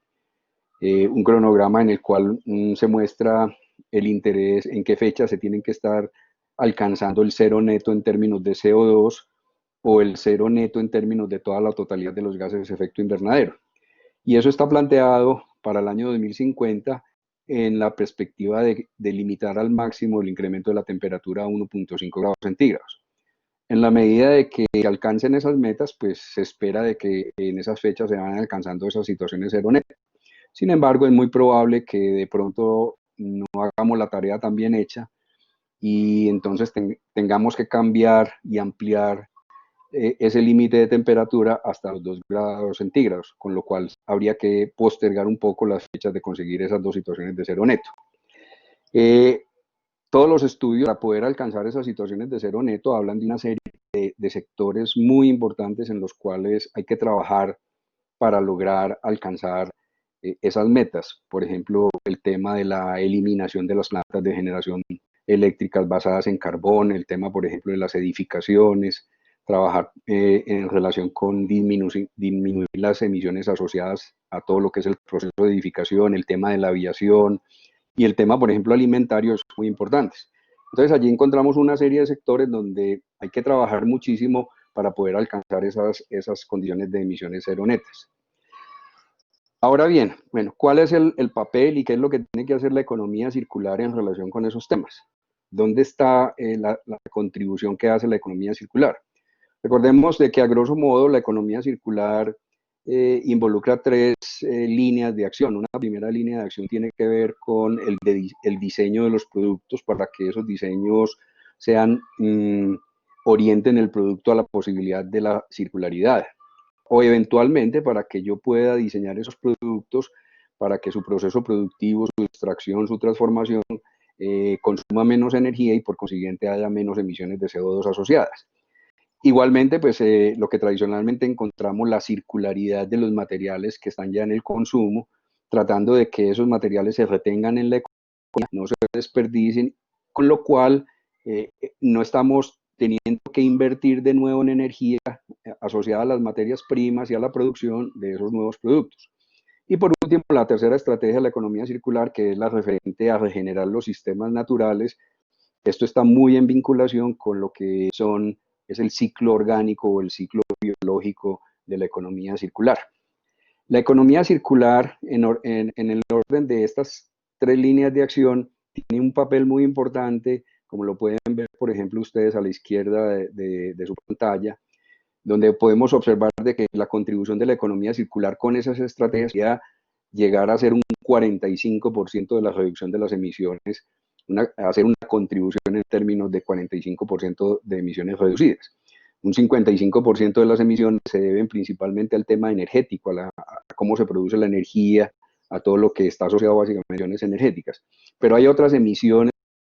un cronograma en el cual se muestra el interés, en qué fecha se tienen que estar alcanzando el cero neto en términos de CO2 o el cero neto en términos de toda la totalidad de los gases de efecto invernadero. Y eso está planteado para el año 2050 en la perspectiva de limitar al máximo el incremento de la temperatura a 1.5 grados centígrados. En la medida de que alcancen esas metas, pues se espera de que en esas fechas se van alcanzando esas situaciones cero neto. Sin embargo, es muy probable que de pronto no hagamos la tarea tan bien hecha y entonces tengamos que cambiar y ampliar ese límite de temperatura hasta los 2 grados centígrados, con lo cual habría que postergar un poco las fechas de conseguir esas dos situaciones de cero neto. Todos los estudios para poder alcanzar esas situaciones de cero neto hablan de una serie de sectores muy importantes en los cuales hay que trabajar para lograr alcanzar esas metas. Por ejemplo, el tema de la eliminación de las plantas de generación eléctricas basadas en carbón, el tema, por ejemplo, de las edificaciones, trabajar en relación con disminuir las emisiones asociadas a todo lo que es el proceso de edificación, el tema de la aviación y el tema, por ejemplo, alimentario, es muy importante. Entonces allí encontramos una serie de sectores donde hay que trabajar muchísimo para poder alcanzar esas condiciones de emisiones cero netas. Ahora bien, bueno, ¿cuál es el papel y qué es lo que tiene que hacer la economía circular en relación con esos temas? ¿Dónde está la contribución que hace la economía circular? Recordemos de que a grosso modo la economía circular involucra tres líneas de acción. Una primera línea de acción tiene que ver con el diseño de los productos para que esos diseños orienten el producto a la posibilidad de la circularidad, o eventualmente para que yo pueda diseñar esos productos para que su proceso productivo, su extracción, su transformación consuma menos energía y por consiguiente haya menos emisiones de CO2 asociadas. Igualmente, pues lo que tradicionalmente encontramos, la circularidad de los materiales que están ya en el consumo, tratando de que esos materiales se retengan en la economía, no se desperdicien, con lo cual no estamos teniendo que invertir de nuevo en energía asociada a las materias primas y a la producción de esos nuevos productos. Y por último, la tercera estrategia de la economía circular, que es la referente a regenerar los sistemas naturales. Esto está muy en vinculación con lo que es el ciclo orgánico o el ciclo biológico de la economía circular. La economía circular, en el orden de estas tres líneas de acción, tiene un papel muy importante, como lo pueden ver, por ejemplo, ustedes a la izquierda de su pantalla, donde podemos observar de que la contribución de la economía circular con esas estrategias sería llegar a ser un 45% de la reducción de las emisiones, hacer una contribución en términos de 45% de emisiones reducidas. Un 55% de las emisiones se deben principalmente al tema energético, a cómo se produce la energía, a todo lo que está asociado básicamente a emisiones energéticas. Pero hay otras emisiones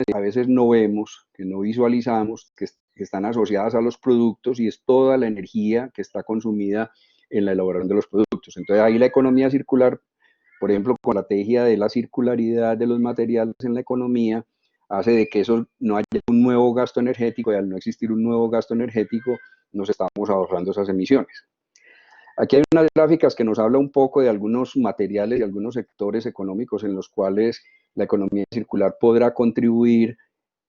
que a veces no vemos, que no visualizamos, que están asociadas a los productos, y es toda la energía que está consumida en la elaboración de los productos. Entonces ahí la economía circular, por ejemplo, con la estrategia de la circularidad de los materiales en la economía, hace de que eso no haya un nuevo gasto energético, y al no existir un nuevo gasto energético, nos estamos ahorrando esas emisiones. Aquí hay unas gráficas que nos habla un poco de algunos materiales y algunos sectores económicos en los cuales la economía circular podrá contribuir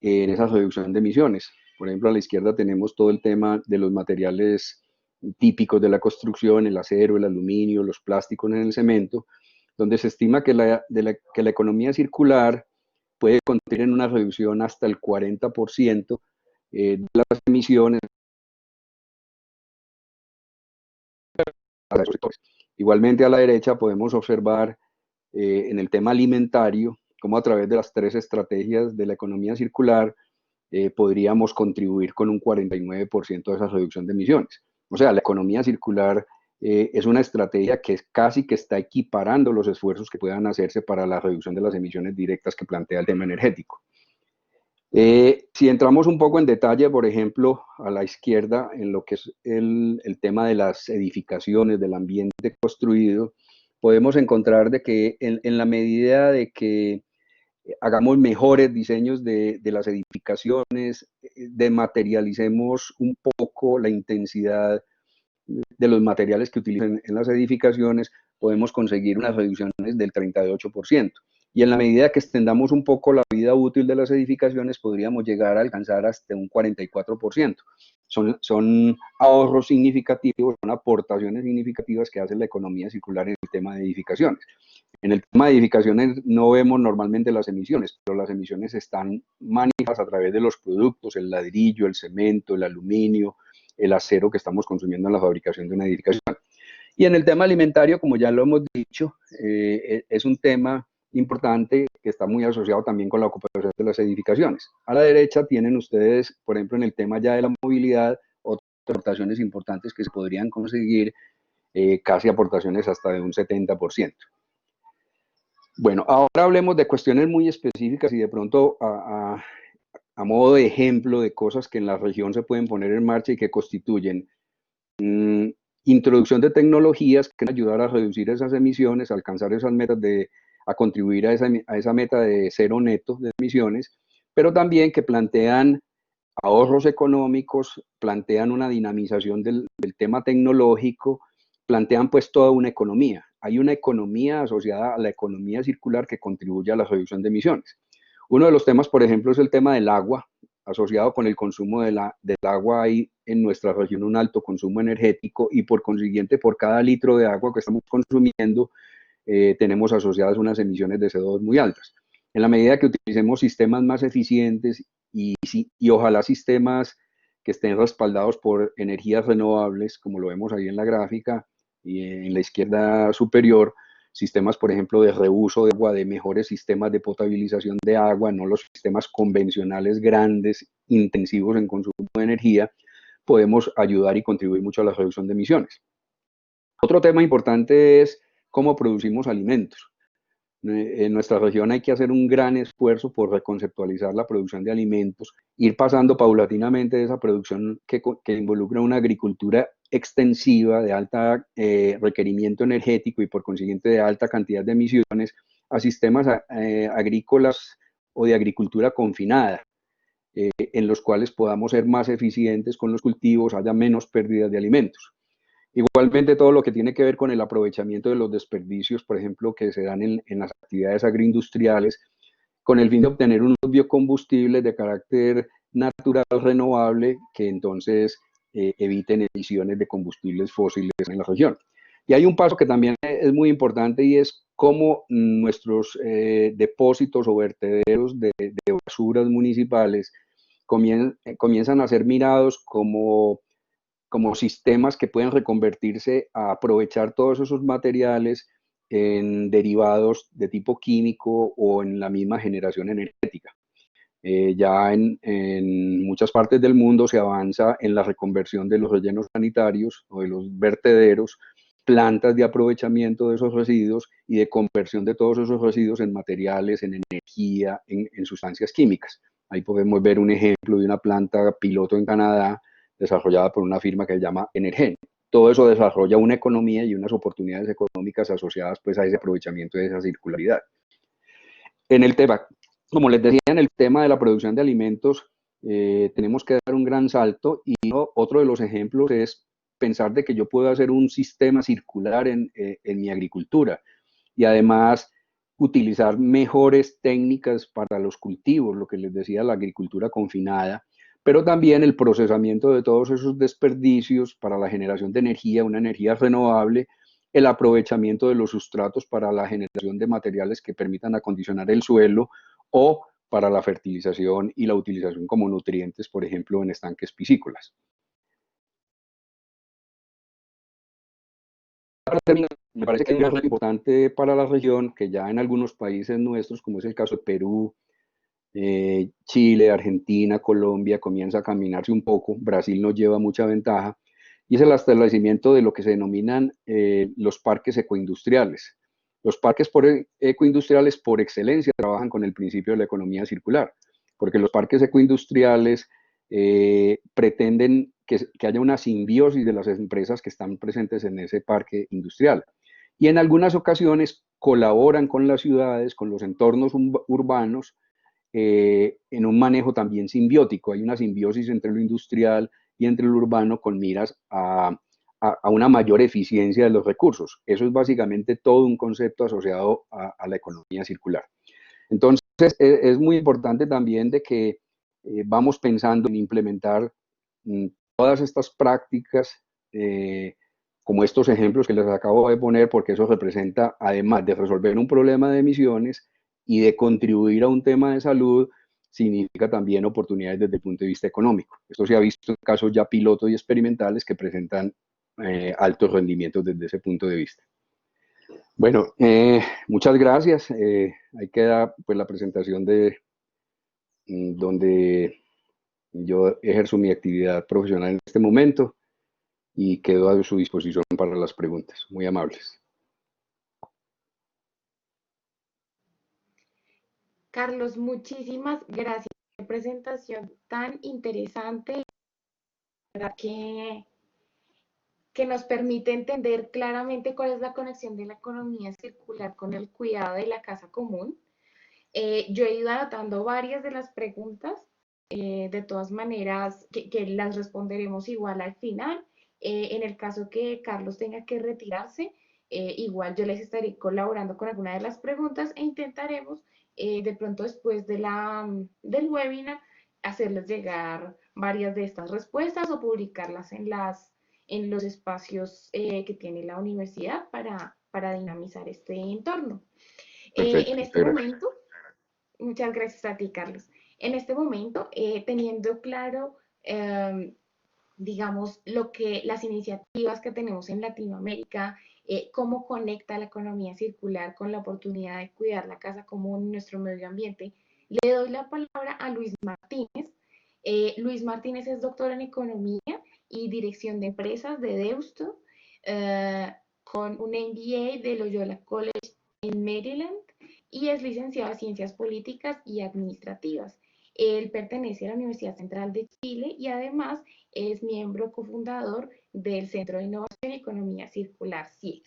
en esa reducción de emisiones. Por ejemplo, a la izquierda tenemos todo el tema de los materiales típicos de la construcción, el acero, el aluminio, los plásticos en el cemento, donde se estima que la economía circular puede contribuir en una reducción hasta el 40% de las emisiones. Igualmente a la derecha podemos observar en el tema alimentario cómo a través de las tres estrategias de la economía circular podríamos contribuir con un 49% de esa reducción de emisiones. O sea, la economía circular es una estrategia que casi que está equiparando los esfuerzos que puedan hacerse para la reducción de las emisiones directas que plantea el tema energético. Si entramos un poco en detalle, por ejemplo, a la izquierda, en lo que es el tema de las edificaciones, del ambiente construido, podemos encontrar de que en la medida de que hagamos mejores diseños de las edificaciones, dematerialicemos un poco la intensidad de los materiales que utilizan en las edificaciones, podemos conseguir unas reducciones del 38%. Y en la medida que extendamos un poco la vida útil de las edificaciones, podríamos llegar a alcanzar hasta un 44%. Son ahorros significativos, son aportaciones significativas que hace la economía circular en el tema de edificaciones. En el tema de edificaciones no vemos normalmente las emisiones, pero las emisiones están manifestadas a través de los productos, el ladrillo, el cemento, el aluminio, el acero que estamos consumiendo en la fabricación de una edificación. Y en el tema alimentario, como ya lo hemos dicho, es un tema importante que está muy asociado también con la ocupación de las edificaciones. A la derecha tienen ustedes, por ejemplo, en el tema ya de la movilidad, otras aportaciones importantes que se podrían conseguir, casi aportaciones hasta de un 70%. Bueno, ahora hablemos de cuestiones muy específicas y de pronto a modo de ejemplo de cosas que en la región se pueden poner en marcha y que constituyen introducción de tecnologías que van a ayudar a reducir esas emisiones, a alcanzar esas metas, a contribuir a esa meta de cero neto de emisiones, pero también que plantean ahorros económicos, plantean una dinamización del tema tecnológico, plantean pues toda una economía. Hay una economía asociada a la economía circular que contribuye a la reducción de emisiones. Uno de los temas, por ejemplo, es el tema del agua. Asociado con el consumo del agua, hay en nuestra región un alto consumo energético y por consiguiente por cada litro de agua que estamos consumiendo tenemos asociadas unas emisiones de CO2 muy altas. En la medida que utilicemos sistemas más eficientes y ojalá sistemas que estén respaldados por energías renovables, como lo vemos ahí en la gráfica, y en la izquierda superior, sistemas, por ejemplo, de reuso de agua, de mejores sistemas de potabilización de agua, no los sistemas convencionales grandes, intensivos en consumo de energía, podemos ayudar y contribuir mucho a la reducción de emisiones. Otro tema importante es cómo producimos alimentos. En nuestra región hay que hacer un gran esfuerzo por reconceptualizar la producción de alimentos, ir pasando paulatinamente de esa producción que involucra una agricultura extensiva de alto requerimiento energético y por consiguiente de alta cantidad de emisiones a sistemas agrícolas o de agricultura confinada, en los cuales podamos ser más eficientes con los cultivos, haya menos pérdidas de alimentos. Igualmente, todo lo que tiene que ver con el aprovechamiento de los desperdicios, por ejemplo, que se dan en las actividades agroindustriales, con el fin de obtener unos biocombustibles de carácter natural renovable que entonces eviten emisiones de combustibles fósiles en la región. Y hay un paso que también es muy importante y es cómo nuestros depósitos o vertederos de basuras municipales comienzan a ser mirados como sistemas que pueden reconvertirse a aprovechar todos esos materiales en derivados de tipo químico o en la misma generación energética. Ya en muchas partes del mundo se avanza en la reconversión de los rellenos sanitarios o de los vertederos, plantas de aprovechamiento de esos residuos y de conversión de todos esos residuos en materiales, en energía, en sustancias químicas. Ahí podemos ver un ejemplo de una planta piloto en Canadá desarrollada por una firma que se llama Energen. Todo eso desarrolla una economía y unas oportunidades económicas asociadas pues a ese aprovechamiento de esa circularidad. En el tema, como les decía, en el tema de la producción de alimentos, tenemos que dar un gran salto y otro de los ejemplos es pensar de que yo puedo hacer un sistema circular en mi agricultura y además utilizar mejores técnicas para los cultivos, lo que les decía, la agricultura confinada, pero también el procesamiento de todos esos desperdicios para la generación de energía, una energía renovable, el aprovechamiento de los sustratos para la generación de materiales que permitan acondicionar el suelo o para la fertilización y la utilización como nutrientes, por ejemplo, en estanques piscícolas. Para terminar, me parece que hay un reto importante para la región que ya en algunos países nuestros, como es el caso de Perú, Chile, Argentina, Colombia, comienza a caminarse un poco, Brasil nos lleva mucha ventaja, y es el establecimiento de lo que se denominan los parques ecoindustriales. Los parques ecoindustriales por excelencia trabajan con el principio de la economía circular, porque los parques ecoindustriales pretenden que haya una simbiosis de las empresas que están presentes en ese parque industrial. Y en algunas ocasiones colaboran con las ciudades, con los entornos urbanos, en un manejo también simbiótico. Hay una simbiosis entre lo industrial y entre lo urbano con miras a una mayor eficiencia de los recursos. Eso es básicamente todo un concepto asociado a la economía circular. Entonces, es muy importante también de que vamos pensando en implementar todas estas prácticas, como estos ejemplos que les acabo de poner, porque eso representa, además de resolver un problema de emisiones y de contribuir a un tema de salud, significa también oportunidades desde el punto de vista económico. Esto se ha visto en casos ya pilotos y experimentales que presentan altos rendimientos desde ese punto de vista. Bueno, muchas gracias. Ahí queda pues la presentación de donde yo ejerzo mi actividad profesional en este momento y quedo a su disposición para las preguntas. Muy amables. Carlos, muchísimas gracias. Qué presentación tan interesante, ¿verdad? Que nos permite entender claramente cuál es la conexión de la economía circular con el cuidado de la casa común. Yo he ido anotando varias de las preguntas, de todas maneras, que las responderemos igual al final. En el caso que Carlos tenga que retirarse, igual yo les estaré colaborando con alguna de las preguntas e intentaremos de pronto después del webinar hacerles llegar varias de estas respuestas o publicarlas en los espacios que tiene la universidad para dinamizar este entorno. Perfecto, En este momento, muchas gracias a ti, Carlos. En este momento, teniendo claro digamos, las iniciativas que tenemos en Latinoamérica, cómo conecta la economía circular con la oportunidad de cuidar la casa común y nuestro medio ambiente. Le doy la palabra a Luis Martínez. Luis Martínez es doctor en Economía y Dirección de Empresas de Deusto, con un MBA de Loyola College en Maryland y es licenciado en Ciencias Políticas y Administrativas. Él pertenece a la Universidad Central de Chile y además es miembro cofundador del Centro de Innovación y Economía Circular, CIEC.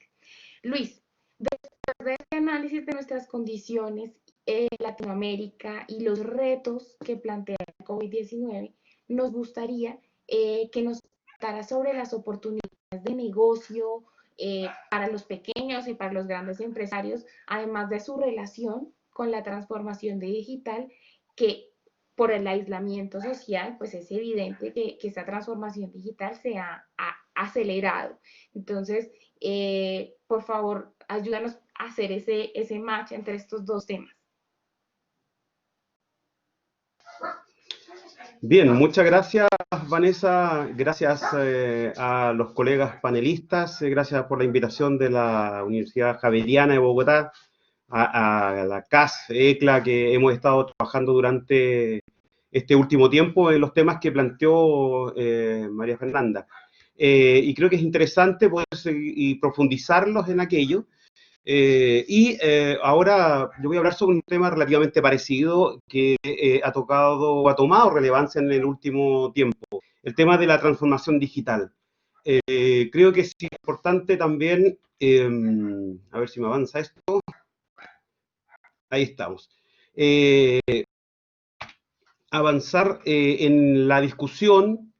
Luis, después de este análisis de nuestras condiciones en Latinoamérica y los retos que plantea el COVID-19, nos gustaría que nos contara sobre las oportunidades de negocio para los pequeños y para los grandes empresarios, además de su relación con la transformación digital que por el aislamiento social, pues es evidente que esta transformación digital se ha acelerado. Entonces, por favor, ayúdanos a hacer ese match entre estos dos temas. Bien, muchas gracias, Vanessa. Gracias a los colegas panelistas. Gracias por la invitación de la Universidad Javeriana de Bogotá, a la CAS, ECLA, que hemos estado trabajando durante este último tiempo en los temas que planteó María Fernanda. Y creo que es interesante poder seguir y profundizarlos en aquello. Ahora yo voy a hablar sobre un tema relativamente parecido que ha tomado relevancia en el último tiempo, el tema de la transformación digital. Creo que es importante también, a ver si me avanza esto, ahí estamos, avanzar en la discusión,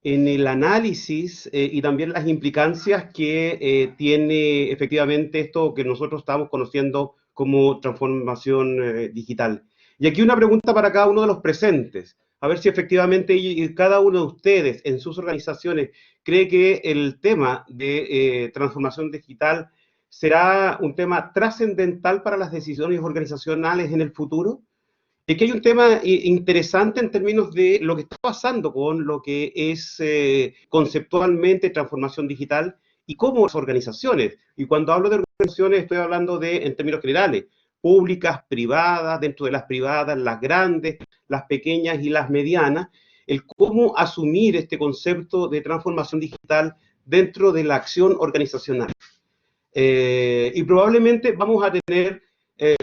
en el análisis y también las implicancias que tiene efectivamente esto que nosotros estamos conociendo como transformación digital. Y aquí una pregunta para cada uno de los presentes, a ver si efectivamente cada uno de ustedes en sus organizaciones cree que el tema de transformación digital será un tema trascendental para las decisiones organizacionales en el futuro. Es que hay un tema interesante en términos de lo que está pasando con lo que es conceptualmente transformación digital y cómo las organizaciones, y cuando hablo de organizaciones estoy hablando de, en términos generales, públicas, privadas, dentro de las privadas, las grandes, las pequeñas y las medianas, el cómo asumir este concepto de transformación digital dentro de la acción organizacional. Y probablemente vamos a tener...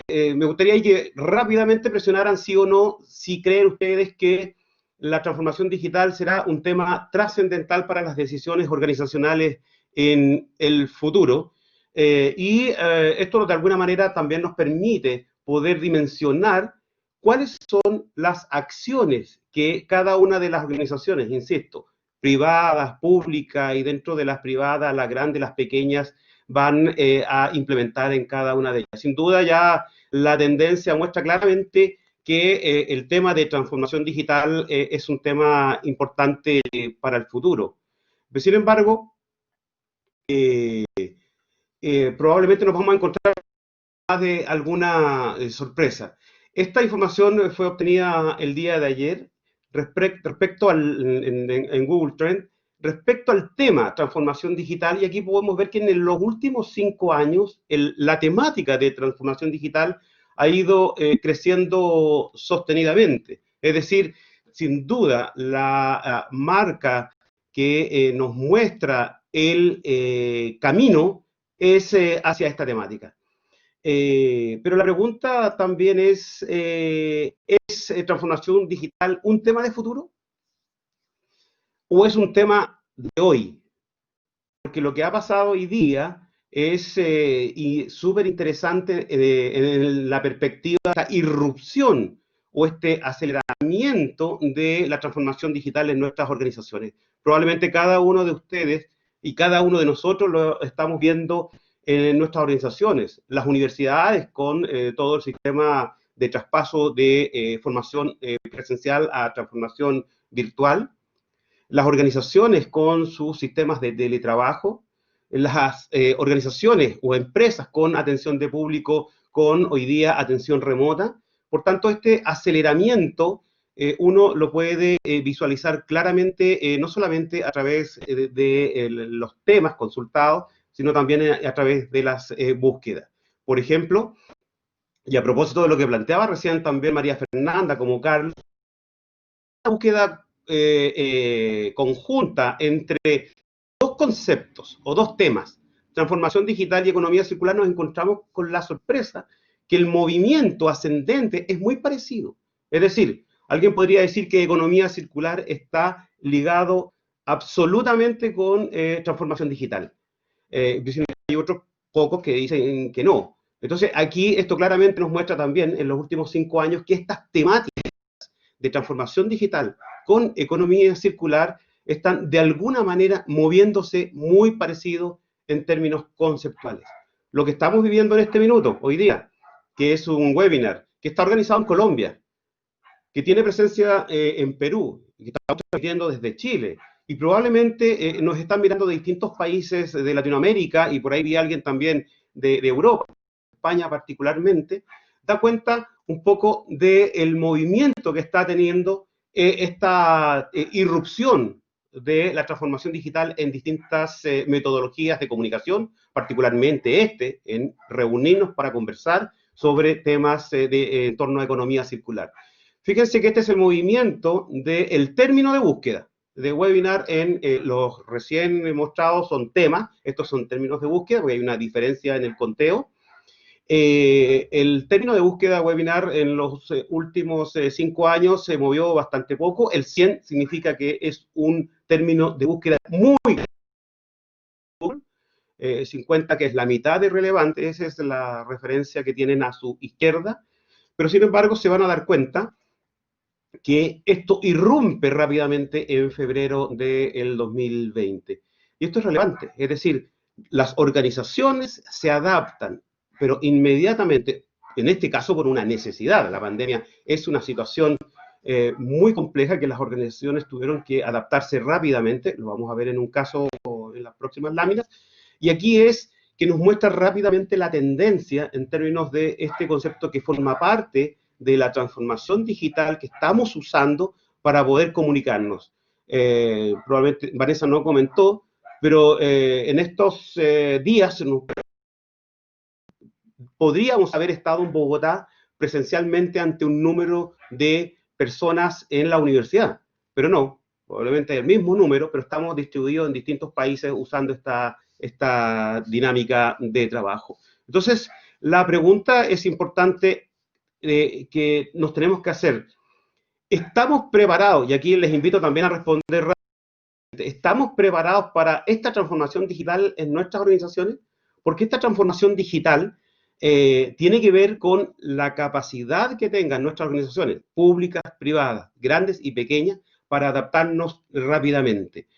me gustaría que rápidamente presionaran sí o no, si creen ustedes que la transformación digital será un tema trascendental para las decisiones organizacionales en el futuro. Esto de alguna manera también nos permite poder dimensionar cuáles son las acciones que cada una de las organizaciones, insisto, privadas, públicas y dentro de las privadas, las grandes, las pequeñas, van a implementar en cada una de ellas. Sin duda ya la tendencia muestra claramente que el tema de transformación digital es un tema importante para el futuro. Pero, sin embargo, probablemente nos vamos a encontrar más de alguna sorpresa. Esta información fue obtenida el día de ayer respecto en Google Trends, respecto al tema transformación digital, y aquí podemos ver que en los últimos 5 años la temática de transformación digital ha ido creciendo sostenidamente. Es decir, sin duda, la marca que nos muestra el camino es hacia esta temática. Pero la pregunta también ¿es transformación digital un tema de futuro? ¿O es un tema de hoy? Porque lo que ha pasado hoy día es súper interesante en la perspectiva de la irrupción o este aceleramiento de la transformación digital en nuestras organizaciones. Probablemente cada uno de ustedes y cada uno de nosotros lo estamos viendo en nuestras organizaciones, las universidades con todo el sistema de traspaso de formación presencial a transformación virtual, las organizaciones con sus sistemas de teletrabajo, las organizaciones o empresas con atención de público con hoy día atención remota. Por tanto, este aceleramiento uno lo puede visualizar claramente, no solamente a través de los temas consultados, sino también a través de las búsquedas. Por ejemplo, y a propósito de lo que planteaba recién también María Fernanda como Carlos, una búsqueda conjunta entre dos conceptos o dos temas, transformación digital y economía circular, nos encontramos con la sorpresa que el movimiento ascendente es muy parecido. Es decir, alguien podría decir que economía circular está ligado absolutamente con transformación digital. Hay otros pocos que dicen que no. Entonces, aquí esto claramente nos muestra también en los últimos 5 años que estas temáticas de transformación digital con economía circular están de alguna manera moviéndose muy parecido en términos conceptuales. Lo que estamos viviendo en este minuto, hoy día, que es un webinar que está organizado en Colombia, que tiene presencia en Perú, que estamos transmitiendo desde Chile, y probablemente nos están mirando de distintos países de Latinoamérica, y por ahí vi a alguien también de Europa, España particularmente, da cuenta un poco del movimiento que está teniendo esta irrupción de la transformación digital en distintas metodologías de comunicación, particularmente en reunirnos para conversar sobre temas en torno a economía circular. Fíjense que este es el movimiento del término de búsqueda de webinar en los recién mostrados son temas, estos son términos de búsqueda, porque hay una diferencia en el conteo. El término de búsqueda webinar en los últimos 5 años se movió bastante poco. El 100 significa que es un término de búsqueda muy 50, que es la mitad de relevante, esa es la referencia que tienen a su izquierda, pero sin embargo se van a dar cuenta que esto irrumpe rápidamente en febrero del 2020. Y esto es relevante, es decir, las organizaciones se adaptan, pero inmediatamente, en este caso por una necesidad. La pandemia es una situación muy compleja que las organizaciones tuvieron que adaptarse rápidamente, lo vamos a ver en un caso en las próximas láminas, y aquí es que nos muestra rápidamente la tendencia en términos de este concepto que forma parte de la transformación digital que estamos usando para poder comunicarnos. Probablemente Vanessa no comentó, pero en estos días podríamos haber estado en Bogotá presencialmente ante un número de personas en la universidad, pero no, probablemente el mismo número, pero estamos distribuidos en distintos países usando esta dinámica de trabajo. Entonces, la pregunta es importante que nos tenemos que hacer. ¿Estamos preparados? Y aquí les invito también a responder rápidamente. ¿Estamos preparados para esta transformación digital en nuestras organizaciones? Porque esta transformación digital tiene que ver con la capacidad que tengan nuestras organizaciones, públicas, privadas, grandes y pequeñas, para adaptarnos rápidamente.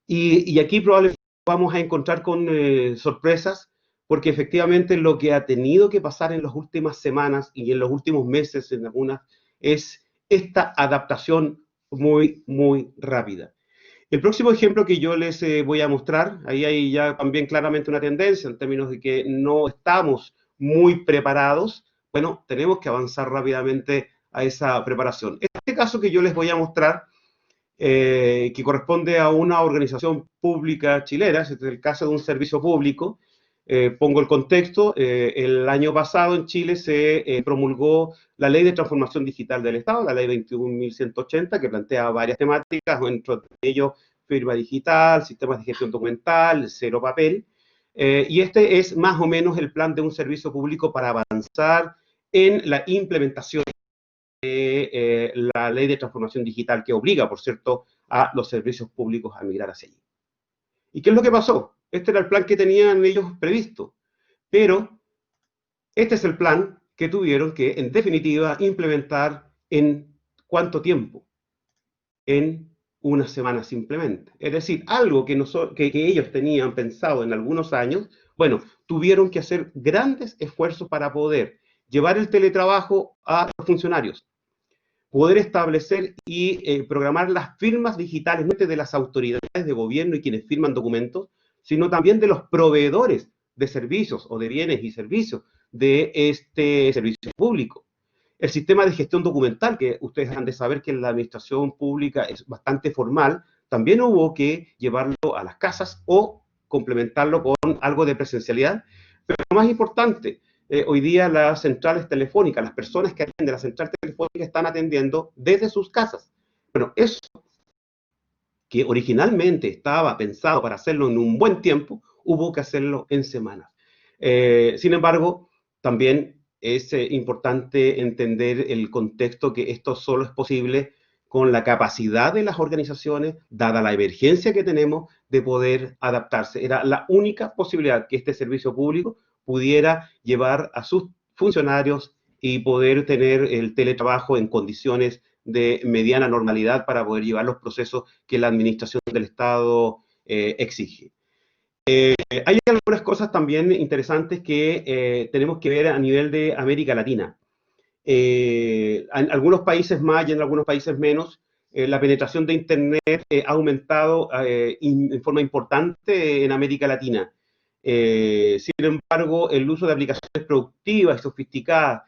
Y aquí probablemente vamos a encontrar con sorpresas, porque efectivamente lo que ha tenido que pasar en las últimas semanas y en los últimos meses en algunas es esta adaptación muy, muy rápida. El próximo ejemplo que yo les voy a mostrar, ahí hay ya también claramente una tendencia en términos de que no estamos muy preparados. Bueno, tenemos que avanzar rápidamente a esa preparación. Este caso que yo les voy a mostrar, que corresponde a una organización pública chilena, este es el caso de un servicio público. Pongo el contexto, el año pasado en Chile se promulgó la Ley de Transformación Digital del Estado, la Ley 21.180, que plantea varias temáticas, entre ellos firma digital, sistemas de gestión documental, cero papel, y este es más o menos el plan de un servicio público para avanzar en la implementación de la Ley de Transformación Digital, que obliga, por cierto, a los servicios públicos a migrar hacia allí. ¿Y qué es lo que pasó? Este era el plan que tenían ellos previsto, pero este es el plan que tuvieron que, en definitiva, implementar en ¿cuánto tiempo? En unas semanas simplemente. Es decir, algo que ellos tenían pensado en algunos años, bueno, tuvieron que hacer grandes esfuerzos para poder llevar el teletrabajo a los funcionarios, poder establecer y programar las firmas digitales, no de las autoridades de gobierno y quienes firman documentos, sino también de los proveedores de servicios o de bienes y servicios de este servicio público. El sistema de gestión documental, que ustedes han de saber que en la administración pública es bastante formal, también hubo que llevarlo a las casas o complementarlo con algo de presencialidad. Pero lo más importante, hoy día las centrales telefónicas, las personas que atienden la central telefónica están atendiendo desde sus casas. Bueno, eso que originalmente estaba pensado para hacerlo en un buen tiempo, hubo que hacerlo en semanas. Sin embargo, también es importante entender el contexto que esto solo es posible con la capacidad de las organizaciones, dada la emergencia que tenemos, de poder adaptarse. Era la única posibilidad que este servicio público pudiera llevar a sus funcionarios y poder tener el teletrabajo en condiciones de mediana normalidad para poder llevar los procesos que la administración del Estado exige. Hay algunas cosas también interesantes que tenemos que ver a nivel de América Latina. En algunos países más y en algunos países menos, la penetración de Internet ha aumentado en forma importante en América Latina. Sin embargo, el uso de aplicaciones productivas y sofisticadas,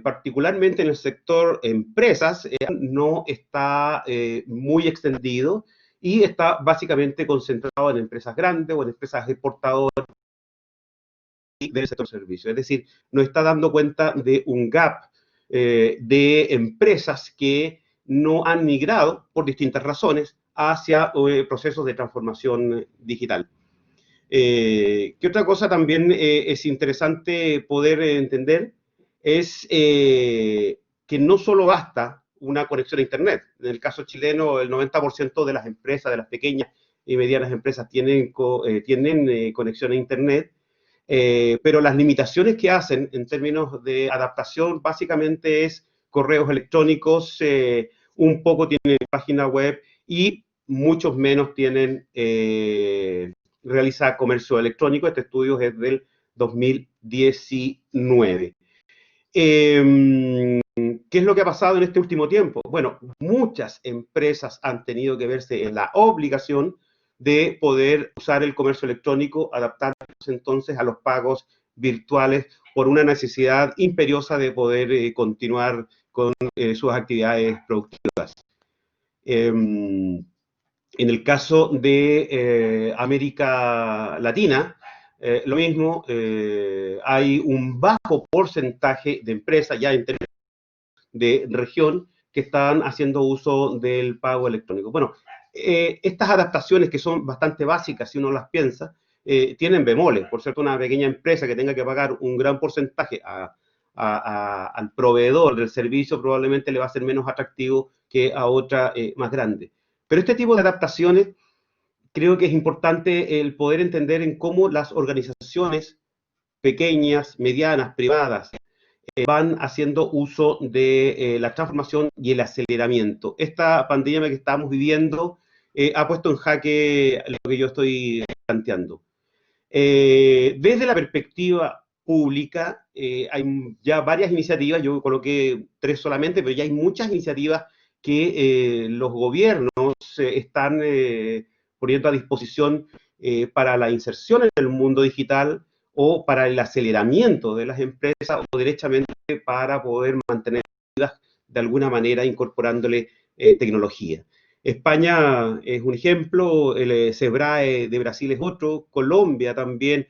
particularmente en el sector empresas, no está muy extendido y está básicamente concentrado en empresas grandes o en empresas exportadoras del sector servicio. Es decir, nos está dando cuenta de un gap de empresas que no han migrado por distintas razones hacia procesos de transformación digital. ¿Qué otra cosa también es interesante poder entender? Es que no solo basta una conexión a Internet. En el caso chileno, el 90% de las empresas, de las pequeñas y medianas empresas, tienen conexión a Internet, pero las limitaciones que hacen en términos de adaptación básicamente es correos electrónicos, un poco tienen página web y muchos menos tienen realiza comercio electrónico. Este estudio es del 2019. ¿Qué es lo que ha pasado en este último tiempo? Bueno, muchas empresas han tenido que verse en la obligación de poder usar el comercio electrónico, adaptándose entonces a los pagos virtuales por una necesidad imperiosa de poder continuar con sus actividades productivas. En el caso de América Latina, lo mismo, hay un bajo porcentaje de empresas ya en términos de región que están haciendo uso del pago electrónico. Bueno, estas adaptaciones que son bastante básicas, si uno las piensa, tienen bemoles. Por cierto, una pequeña empresa que tenga que pagar un gran porcentaje al proveedor del servicio probablemente le va a ser menos atractivo que a otra más grande. Pero este tipo de adaptaciones creo que es importante el poder entender en cómo las organizaciones pequeñas, medianas, privadas, van haciendo uso de la transformación y el aceleramiento. Esta pandemia que estamos viviendo ha puesto en jaque lo que yo estoy planteando. Desde la perspectiva pública, hay ya varias iniciativas, yo coloqué 3 solamente, pero ya hay muchas iniciativas que los gobiernos están poniendo a disposición para la inserción en el mundo digital o para el aceleramiento de las empresas o derechamente para poder mantener de alguna manera incorporándole tecnología. España es un ejemplo, el SEBRAE de Brasil es otro, Colombia también,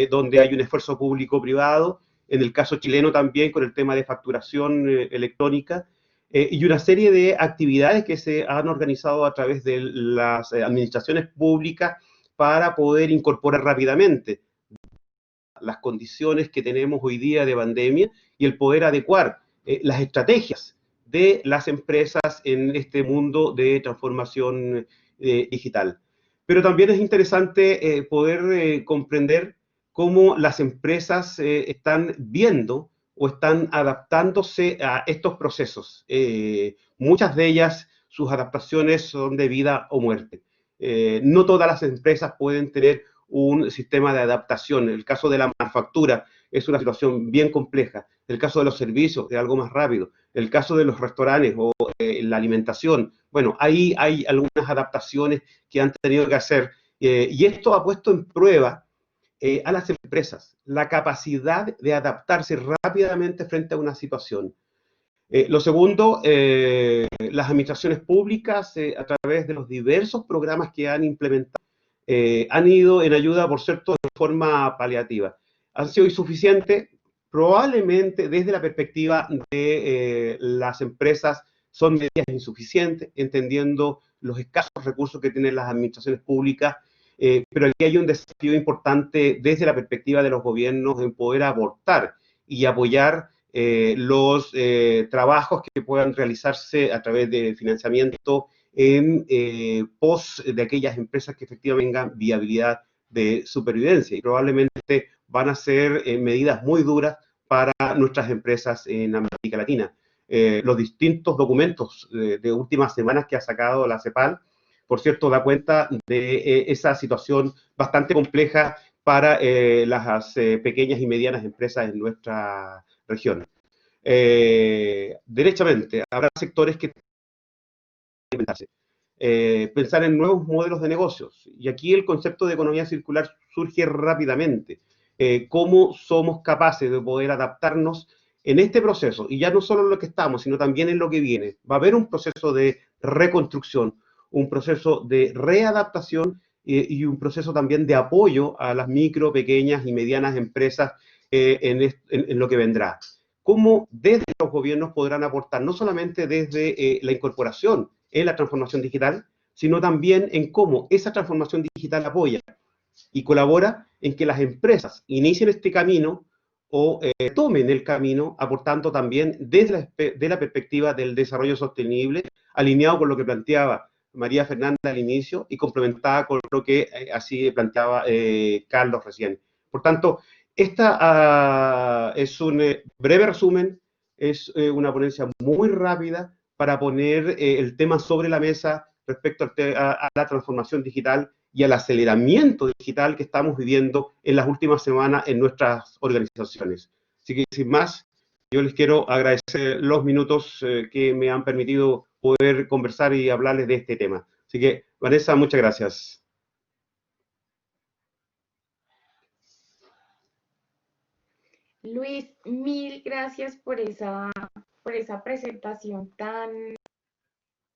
donde hay un esfuerzo público-privado, en el caso chileno también con el tema de facturación electrónica, y una serie de actividades que se han organizado a través de las administraciones públicas para poder incorporar rápidamente las condiciones que tenemos hoy día de pandemia y el poder adecuar las estrategias de las empresas en este mundo de transformación digital. Pero también es interesante poder comprender cómo las empresas están viendo o están adaptándose a estos procesos. Muchas de ellas, sus adaptaciones son de vida o muerte. No todas las empresas pueden tener un sistema de adaptación. El caso de la manufactura es una situación bien compleja. El caso de los servicios es algo más rápido. El caso de los restaurantes o la alimentación, bueno, ahí hay algunas adaptaciones que han tenido que hacer. Y esto ha puesto en prueba a las empresas la capacidad de adaptarse rápidamente frente a una situación. Lo segundo, las administraciones públicas, a través de los diversos programas que han implementado, han ido en ayuda, por cierto, de forma paliativa. ¿Han sido insuficientes? Probablemente desde la perspectiva de las empresas son medidas insuficientes, entendiendo los escasos recursos que tienen las administraciones públicas, pero aquí hay un desafío importante desde la perspectiva de los gobiernos en poder aportar y apoyar los trabajos que puedan realizarse a través de financiamiento en pos de aquellas empresas que efectivamente tengan viabilidad de supervivencia, y probablemente van a ser medidas muy duras para nuestras empresas en América Latina. Los distintos documentos de últimas semanas que ha sacado la CEPAL, por cierto, da cuenta de esa situación bastante compleja para las pequeñas y medianas empresas en nuestra región. Derechamente, habrá sectores que pensar en nuevos modelos de negocios. Y aquí el concepto de economía circular surge rápidamente. ¿Cómo somos capaces de poder adaptarnos en este proceso? Y ya no solo en lo que estamos, sino también en lo que viene. Va a haber un proceso de reconstrucción, un proceso de readaptación y un proceso también de apoyo a las micro, pequeñas y medianas empresas en lo que vendrá. ¿Cómo desde los gobiernos podrán aportar, no solamente desde la incorporación en la transformación digital, sino también en cómo esa transformación digital apoya y colabora en que las empresas inicien este camino o tomen el camino, aportando también desde la perspectiva del desarrollo sostenible, alineado con lo que planteaba María Fernanda al inicio y complementada con lo que así planteaba Carlos recién. Por tanto, esta es un breve resumen, es una ponencia muy rápida para poner el tema sobre la mesa respecto a la transformación digital y al aceleramiento digital que estamos viviendo en las últimas semanas en nuestras organizaciones. Así que, sin más, yo les quiero agradecer los minutos que me han permitido poder conversar y hablarles de este tema. Así que, Vanessa, muchas gracias. Luis, mil gracias por esa presentación tan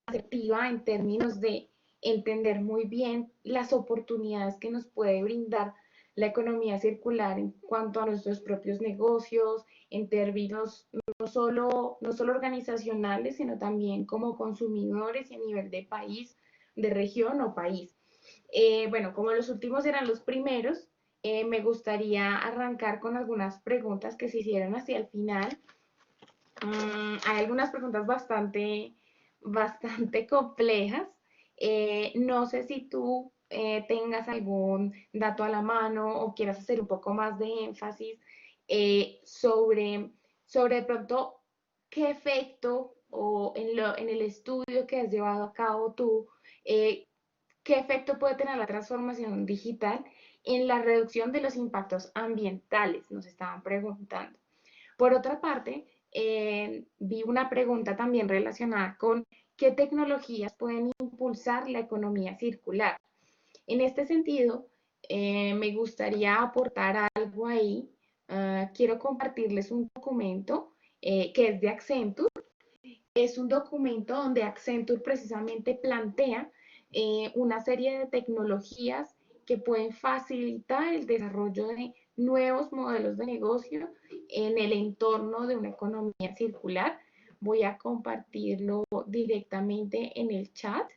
asertiva en términos de entender muy bien las oportunidades que nos puede brindar la economía circular en cuanto a nuestros propios negocios, en términos no solo organizacionales, sino también como consumidores y a nivel de país, de región o país. Bueno, como los últimos eran los primeros, me gustaría arrancar con algunas preguntas que se hicieron hacia el final. Hay algunas preguntas bastante complejas. No sé si tú tengas algún dato a la mano o quieras hacer un poco más de énfasis sobre de pronto qué efecto o en el estudio que has llevado a cabo tú, qué efecto puede tener la transformación digital en la reducción de los impactos ambientales, nos estaban preguntando. Por otra parte, vi una pregunta también relacionada con qué tecnologías pueden impulsar la economía circular. En este sentido, me gustaría aportar algo ahí. Quiero compartirles un documento que es de Accenture. Es un documento donde Accenture precisamente plantea una serie de tecnologías que pueden facilitar el desarrollo de nuevos modelos de negocio en el entorno de una economía circular. Voy a compartirlo directamente en el chat.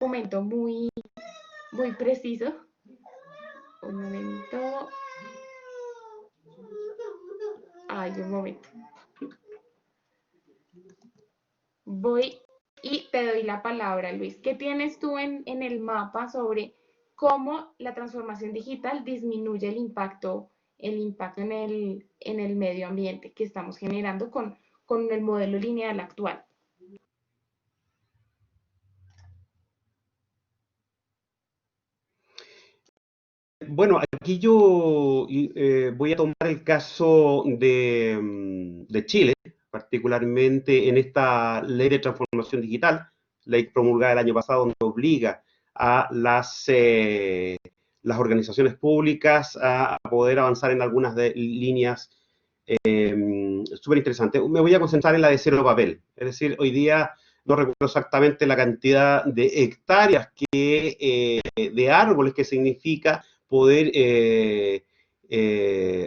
Un momento muy preciso. Un momento. Ay, un momento. Voy y te doy la palabra, Luis. ¿Qué tienes tú en el mapa sobre cómo la transformación digital disminuye el impacto en el medio ambiente que estamos generando con el modelo lineal actual? Bueno, aquí yo voy a tomar el caso de Chile, particularmente en esta ley de transformación digital, ley promulgada el año pasado, donde obliga a las organizaciones públicas a poder avanzar en algunas líneas súper interesante. Me voy a concentrar en la de cero papel. Es decir, hoy día no recuerdo exactamente la cantidad de hectáreas de árboles que significa poder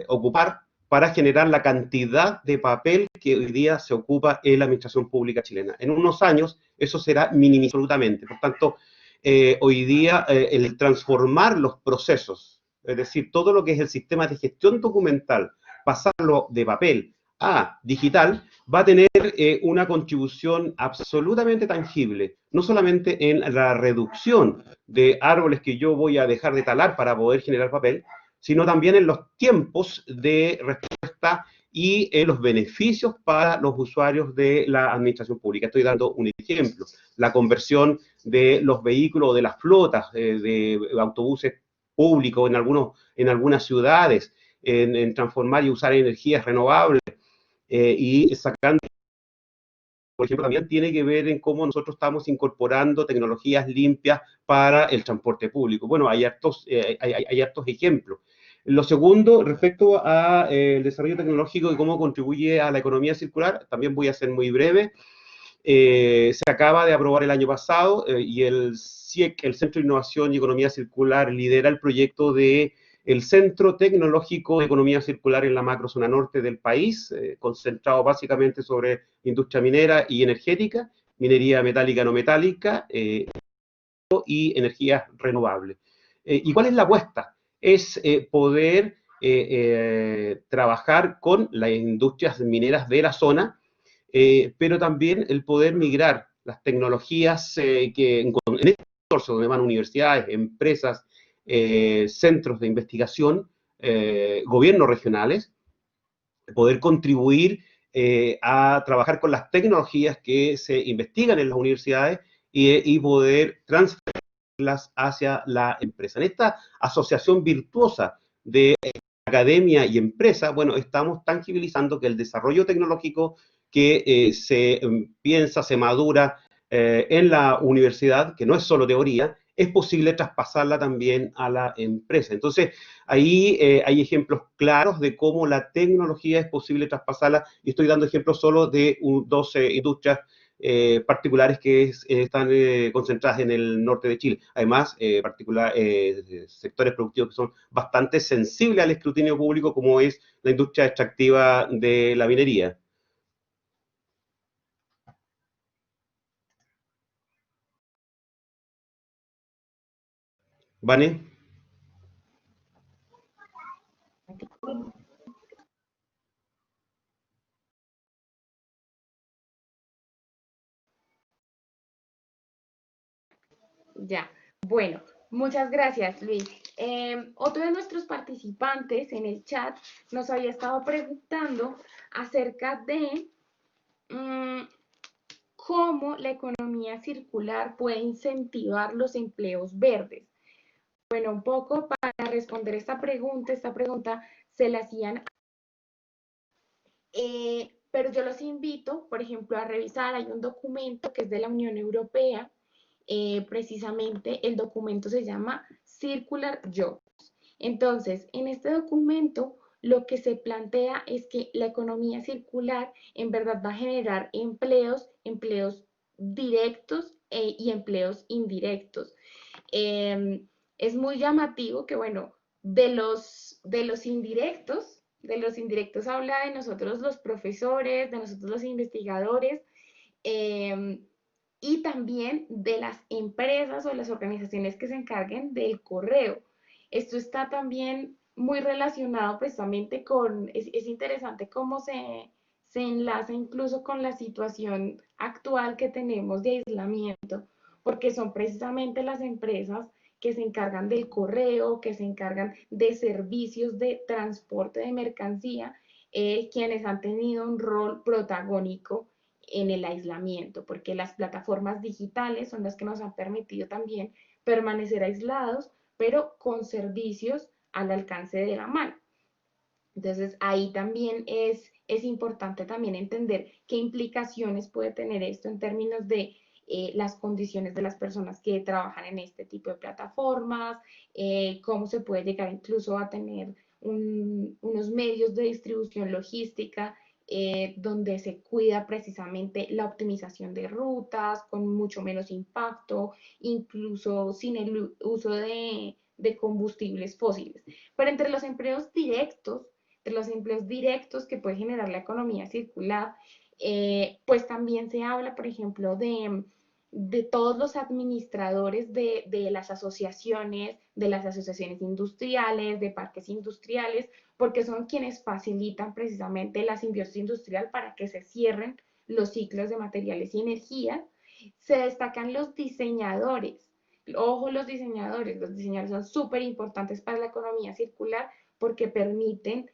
ocupar para generar la cantidad de papel que hoy día se ocupa en la administración pública chilena. En unos años eso será minimizado absolutamente. Por tanto, hoy día el transformar los procesos, es decir, todo lo que es el sistema de gestión documental, pasarlo de papel a digital, va a tener una contribución absolutamente tangible, no solamente en la reducción de árboles que yo voy a dejar de talar para poder generar papel, sino también en los tiempos de respuesta y los beneficios para los usuarios de la administración pública. Estoy dando un ejemplo, la conversión de los vehículos, de las flotas de autobuses públicos en algunas ciudades, en transformar y usar energías renovables y sacando, por ejemplo, también tiene que ver en cómo nosotros estamos incorporando tecnologías limpias para el transporte público. Bueno, hay hartos ejemplos. Lo segundo, respecto al desarrollo tecnológico y cómo contribuye a la economía circular, también voy a ser muy breve. Se acaba de aprobar el año pasado y el CIEC, el Centro de Innovación y Economía Circular, lidera el proyecto de el Centro Tecnológico de Economía Circular en la macrozona norte del país, concentrado básicamente sobre industria minera y energética, minería metálica no metálica y energías renovables. ¿Y cuál es la apuesta? Es poder trabajar con las industrias mineras de la zona, pero también el poder migrar las tecnologías que en este consorcio donde van universidades, empresas, centros de investigación, gobiernos regionales, poder contribuir a trabajar con las tecnologías que se investigan en las universidades y poder transferirlas hacia la empresa. En esta asociación virtuosa de academia y empresa, bueno, estamos tangibilizando que el desarrollo tecnológico que se piensa, se madura en la universidad, que no es solo teoría, es posible traspasarla también a la empresa. Entonces, ahí hay ejemplos claros de cómo la tecnología es posible traspasarla, y estoy dando ejemplos solo de 12 industrias particulares que están concentradas en el norte de Chile. Además, sectores productivos que son bastante sensibles al escrutinio público, como es la industria extractiva de la minería. ¿Vane? Ya, bueno, muchas gracias, Luis. Otro de nuestros participantes en el chat nos había estado preguntando acerca de cómo la economía circular puede incentivar los empleos verdes. Bueno, un poco para responder esta pregunta se la hacían, pero yo los invito, por ejemplo, a revisar, hay un documento que es de la Unión Europea, precisamente el documento se llama Circular Jobs. Entonces, en este documento lo que se plantea es que la economía circular en verdad va a generar empleos directos y empleos indirectos. Es muy llamativo que, bueno, de los indirectos habla de nosotros los profesores, de nosotros los investigadores, y también de las empresas o las organizaciones que se encarguen del correo. Esto está también muy relacionado precisamente es interesante cómo se enlaza incluso con la situación actual que tenemos de aislamiento, porque son precisamente las empresas que se encargan del correo, que se encargan de servicios de transporte de mercancía, quienes han tenido un rol protagónico en el aislamiento, porque las plataformas digitales son las que nos han permitido también permanecer aislados, pero con servicios al alcance de la mano. Entonces, ahí también es importante también entender qué implicaciones puede tener esto en términos de las condiciones de las personas que trabajan en este tipo de plataformas, cómo se puede llegar incluso a tener unos medios de distribución logística donde se cuida precisamente la optimización de rutas con mucho menos impacto, incluso sin el uso de combustibles fósiles. Pero entre los empleos directos que puede generar la economía circular, pues también se habla, por ejemplo, de todos los administradores de las asociaciones industriales, de parques industriales, porque son quienes facilitan precisamente la simbiosis industrial para que se cierren los ciclos de materiales y energía. Se destacan los diseñadores. Ojo, los diseñadores son súper importantes para la economía circular porque permiten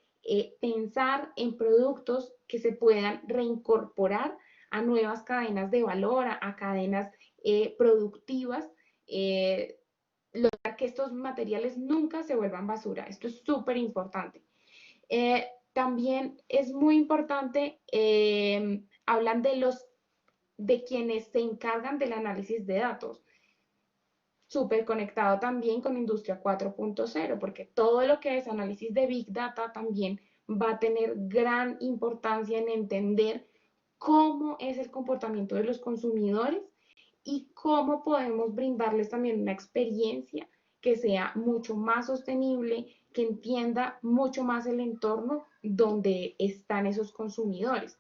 pensar en productos que se puedan reincorporar a nuevas cadenas de valor, a cadenas productivas, lograr que estos materiales nunca se vuelvan basura. Esto es súper importante. También es muy importante, hablan de quienes se encargan del análisis de datos, súper conectado también con Industria 4.0, porque todo lo que es análisis de Big Data también va a tener gran importancia en entender cómo es el comportamiento de los consumidores y cómo podemos brindarles también una experiencia que sea mucho más sostenible, que entienda mucho más el entorno donde están esos consumidores.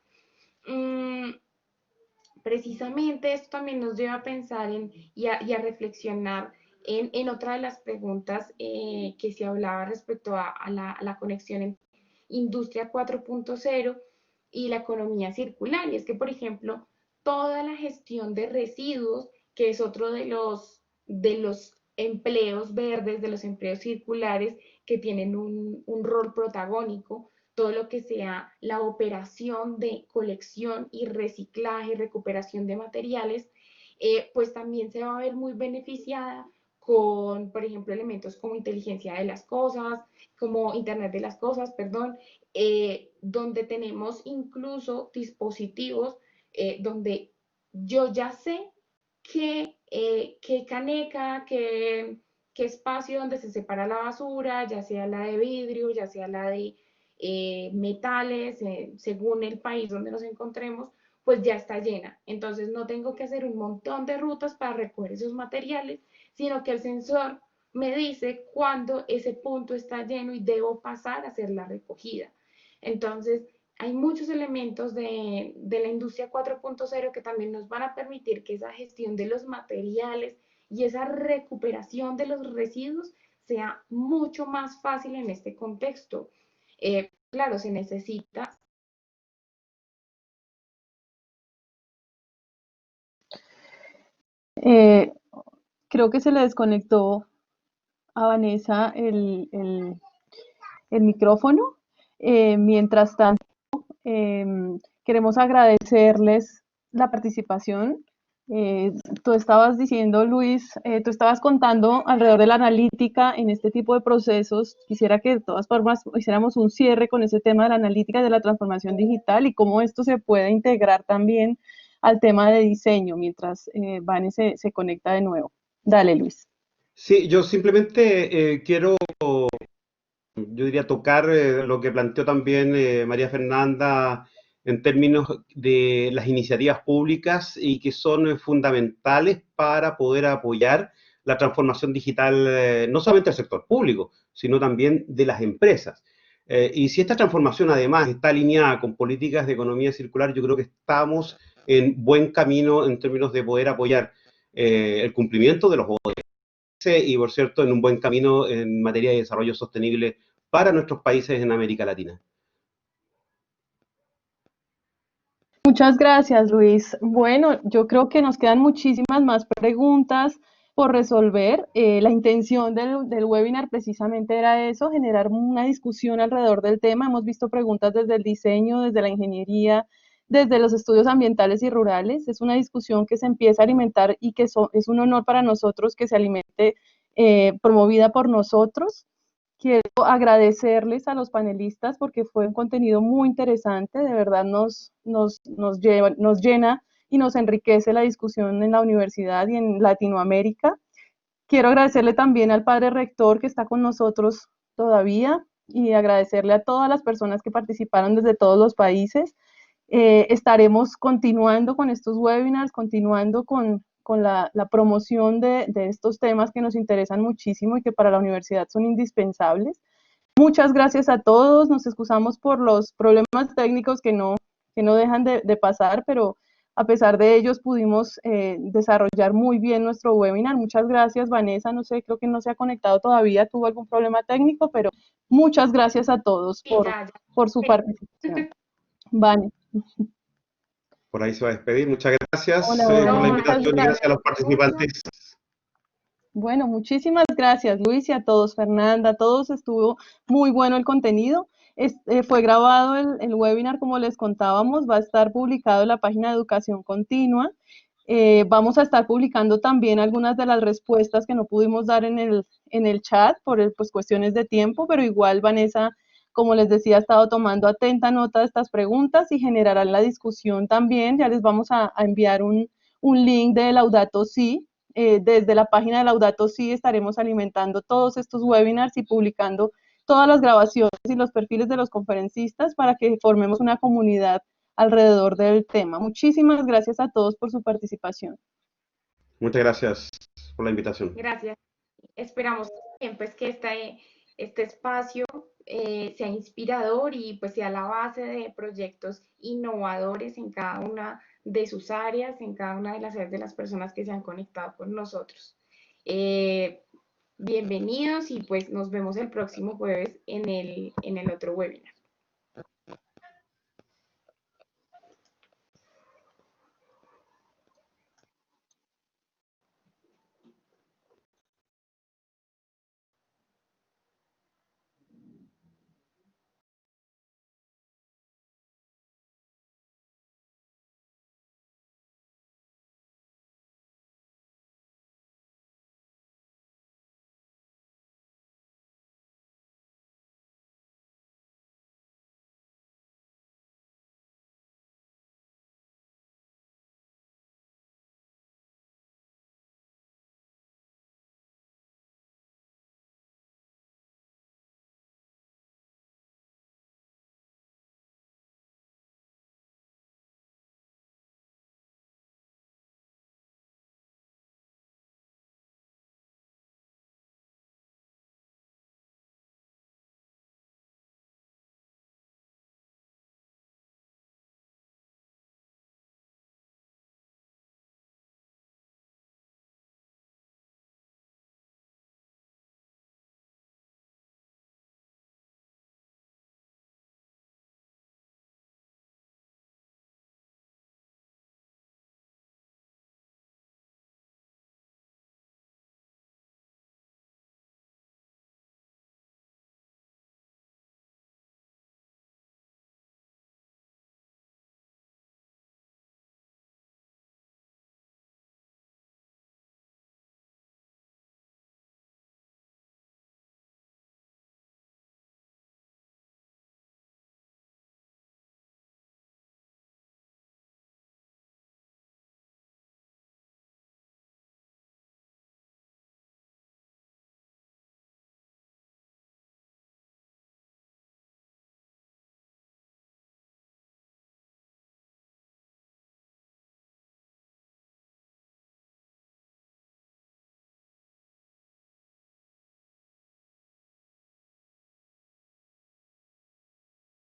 Precisamente esto también nos lleva a pensar y a reflexionar en otra de las preguntas que se hablaba respecto a la conexión entre Industria 4.0 y la economía circular. Y es que, por ejemplo, toda la gestión de residuos, que es otro de los empleos verdes, de los empleos circulares que tienen un rol protagónico, todo lo que sea la operación de colección y reciclaje, recuperación de materiales, pues también se va a ver muy beneficiada con, por ejemplo, elementos como inteligencia de las cosas, como Internet de las cosas, perdón, donde tenemos incluso dispositivos donde yo ya sé qué caneca, qué espacio donde se separa la basura, ya sea la de vidrio, ya sea la de metales, según el país donde nos encontremos, pues ya está llena. Entonces no tengo que hacer un montón de rutas para recoger esos materiales, sino que el sensor me dice cuándo ese punto está lleno y debo pasar a hacer la recogida. Entonces, hay muchos elementos de la industria 4.0 que también nos van a permitir que esa gestión de los materiales y esa recuperación de los residuos sea mucho más fácil en este contexto. Claro, se necesita. Creo que se le desconectó a Vanessa el micrófono. Mientras tanto, queremos agradecerles la participación. Tú estabas diciendo, Luis, tú estabas contando alrededor de la analítica en este tipo de procesos. Quisiera que de todas formas hiciéramos un cierre con ese tema de la analítica y de la transformación digital y cómo esto se puede integrar también al tema de diseño mientras Vane se conecta de nuevo. Dale, Luis. Sí, yo simplemente quiero, yo diría, tocar lo que planteó también María Fernanda en términos de las iniciativas públicas y que son fundamentales para poder apoyar la transformación digital, no solamente del sector público, sino también de las empresas. Y si esta transformación además está alineada con políticas de economía circular, yo creo que estamos en buen camino en términos de poder apoyar el cumplimiento de los ODS y, por cierto, en un buen camino en materia de desarrollo sostenible para nuestros países en América Latina. Muchas gracias, Luis. Bueno, yo creo que nos quedan muchísimas más preguntas por resolver. La intención del webinar precisamente era eso, generar una discusión alrededor del tema. Hemos visto preguntas desde el diseño, desde la ingeniería, desde los estudios ambientales y rurales. Es una discusión que se empieza a alimentar y que es un honor para nosotros que se alimente promovida por nosotros. Quiero agradecerles a los panelistas porque fue un contenido muy interesante, de verdad nos llena y nos enriquece la discusión en la universidad y en Latinoamérica. Quiero agradecerle también al padre rector que está con nosotros todavía, y agradecerle a todas las personas que participaron desde todos los países. Estaremos continuando con estos webinars, continuando con la promoción de estos temas que nos interesan muchísimo y que para la universidad son indispensables. Muchas gracias a todos, nos excusamos por los problemas técnicos que no dejan de pasar, pero a pesar de ellos pudimos desarrollar muy bien nuestro webinar. Muchas gracias, Vanessa, no sé, creo que no se ha conectado todavía, tuvo algún problema técnico, pero muchas gracias a todos por su participación. Vane. Por ahí se va a despedir. Muchas gracias Hola, por hola, la muchas invitación y gracias a los gracias. participantes. Bueno, muchísimas gracias, Luis, y a todos, Fernanda, a todos, estuvo muy bueno el contenido. Fue grabado el webinar, como les contábamos, va a estar publicado en la página de Educación Continua. Vamos a estar publicando también algunas de las respuestas que no pudimos dar en el chat por pues, cuestiones de tiempo, pero igual Vanessa, como les decía, ha estado tomando atenta nota de estas preguntas y generarán la discusión también. Ya les vamos a enviar un link de Laudato Si. Desde la página de Laudato Si estaremos alimentando todos estos webinars y publicando todas las grabaciones y los perfiles de los conferencistas para que formemos una comunidad alrededor del tema. Muchísimas gracias a todos por su participación. Muchas gracias por la invitación. Gracias. Esperamos también pues, que este espacio sea inspirador y pues sea la base de proyectos innovadores en cada una de sus áreas, en cada una de las áreas de las personas que se han conectado con nosotros. Bienvenidos y pues nos vemos el próximo jueves en el otro webinar.